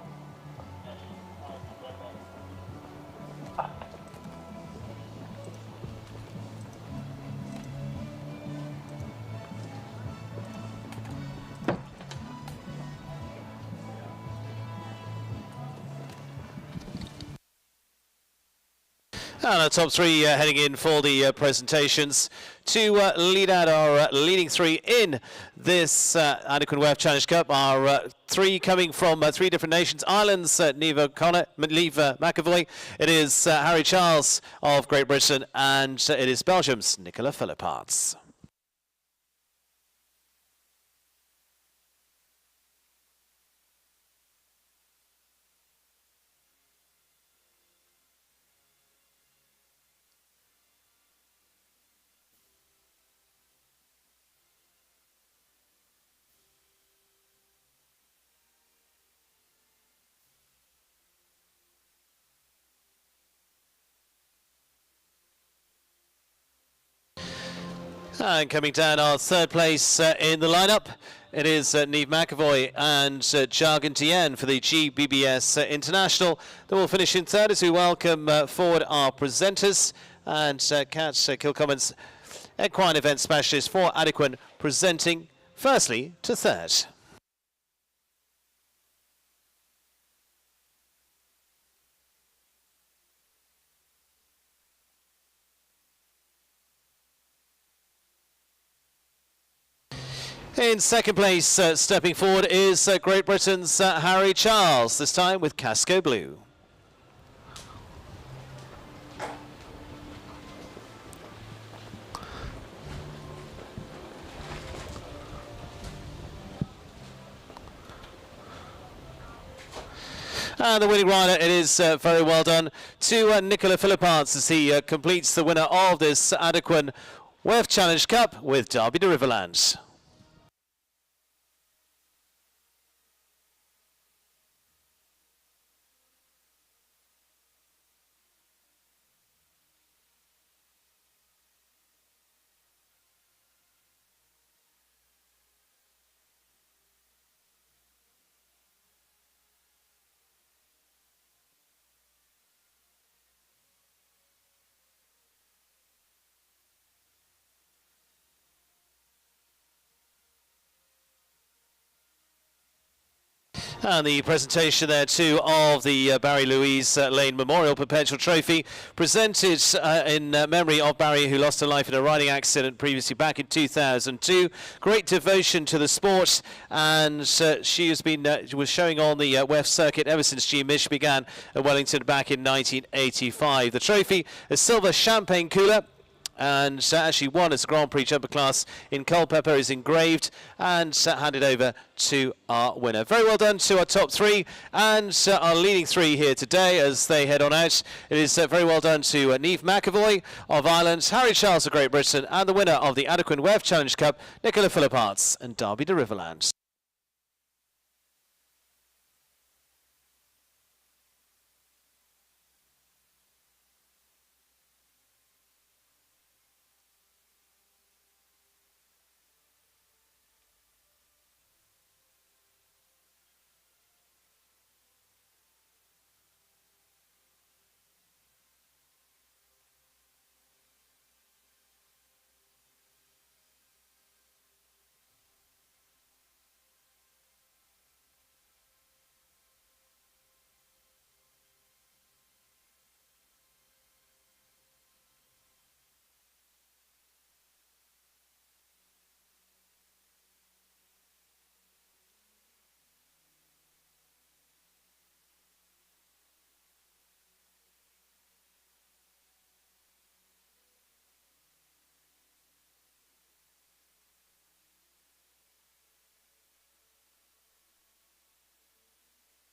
And our top three heading in for the presentations. To lead out our leading three in this Adequan WEF Challenge Cup. Our three coming from three different nations. Ireland's Niamh McAvoy. It is Harry Charles of Great Britain. And it is Belgium's Nicola Philipparts. And coming down our third place in the lineup, it is Niamh McAvoy and Jargon Tien for the GBBS International. Then we'll finish in third as we welcome forward our presenters and Kat Kilcommon's equine event specialist for Adequan, presenting firstly to third. In second place, stepping forward, is Great Britain's Harry Charles, this time with Casco Blue. And the winning rider, it is very well done to Nicola Philipparts as he completes the winner of this Adequan WEF Challenge Cup with Derby de Riverland. And the presentation there too of the Barry Louise Lane Memorial Perpetual Trophy, presented in memory of Barry, who lost her life in a riding accident previously back in 2002. Great devotion to the sport, and she has been was showing on the WEF circuit ever since G-Mish began at Wellington back in 1985. The trophy, a silver champagne cooler, and actually won as a Grand Prix jumper class in Culpeper, is engraved and handed over to our winner. Very well done to our top three and our leading three here today as they head on out. It is very well done to Niamh McAvoy of Ireland, Harry Charles of Great Britain, and the winner of the Adequan WEF Challenge Cup, Nicola Philipparts and Derby de Riverland.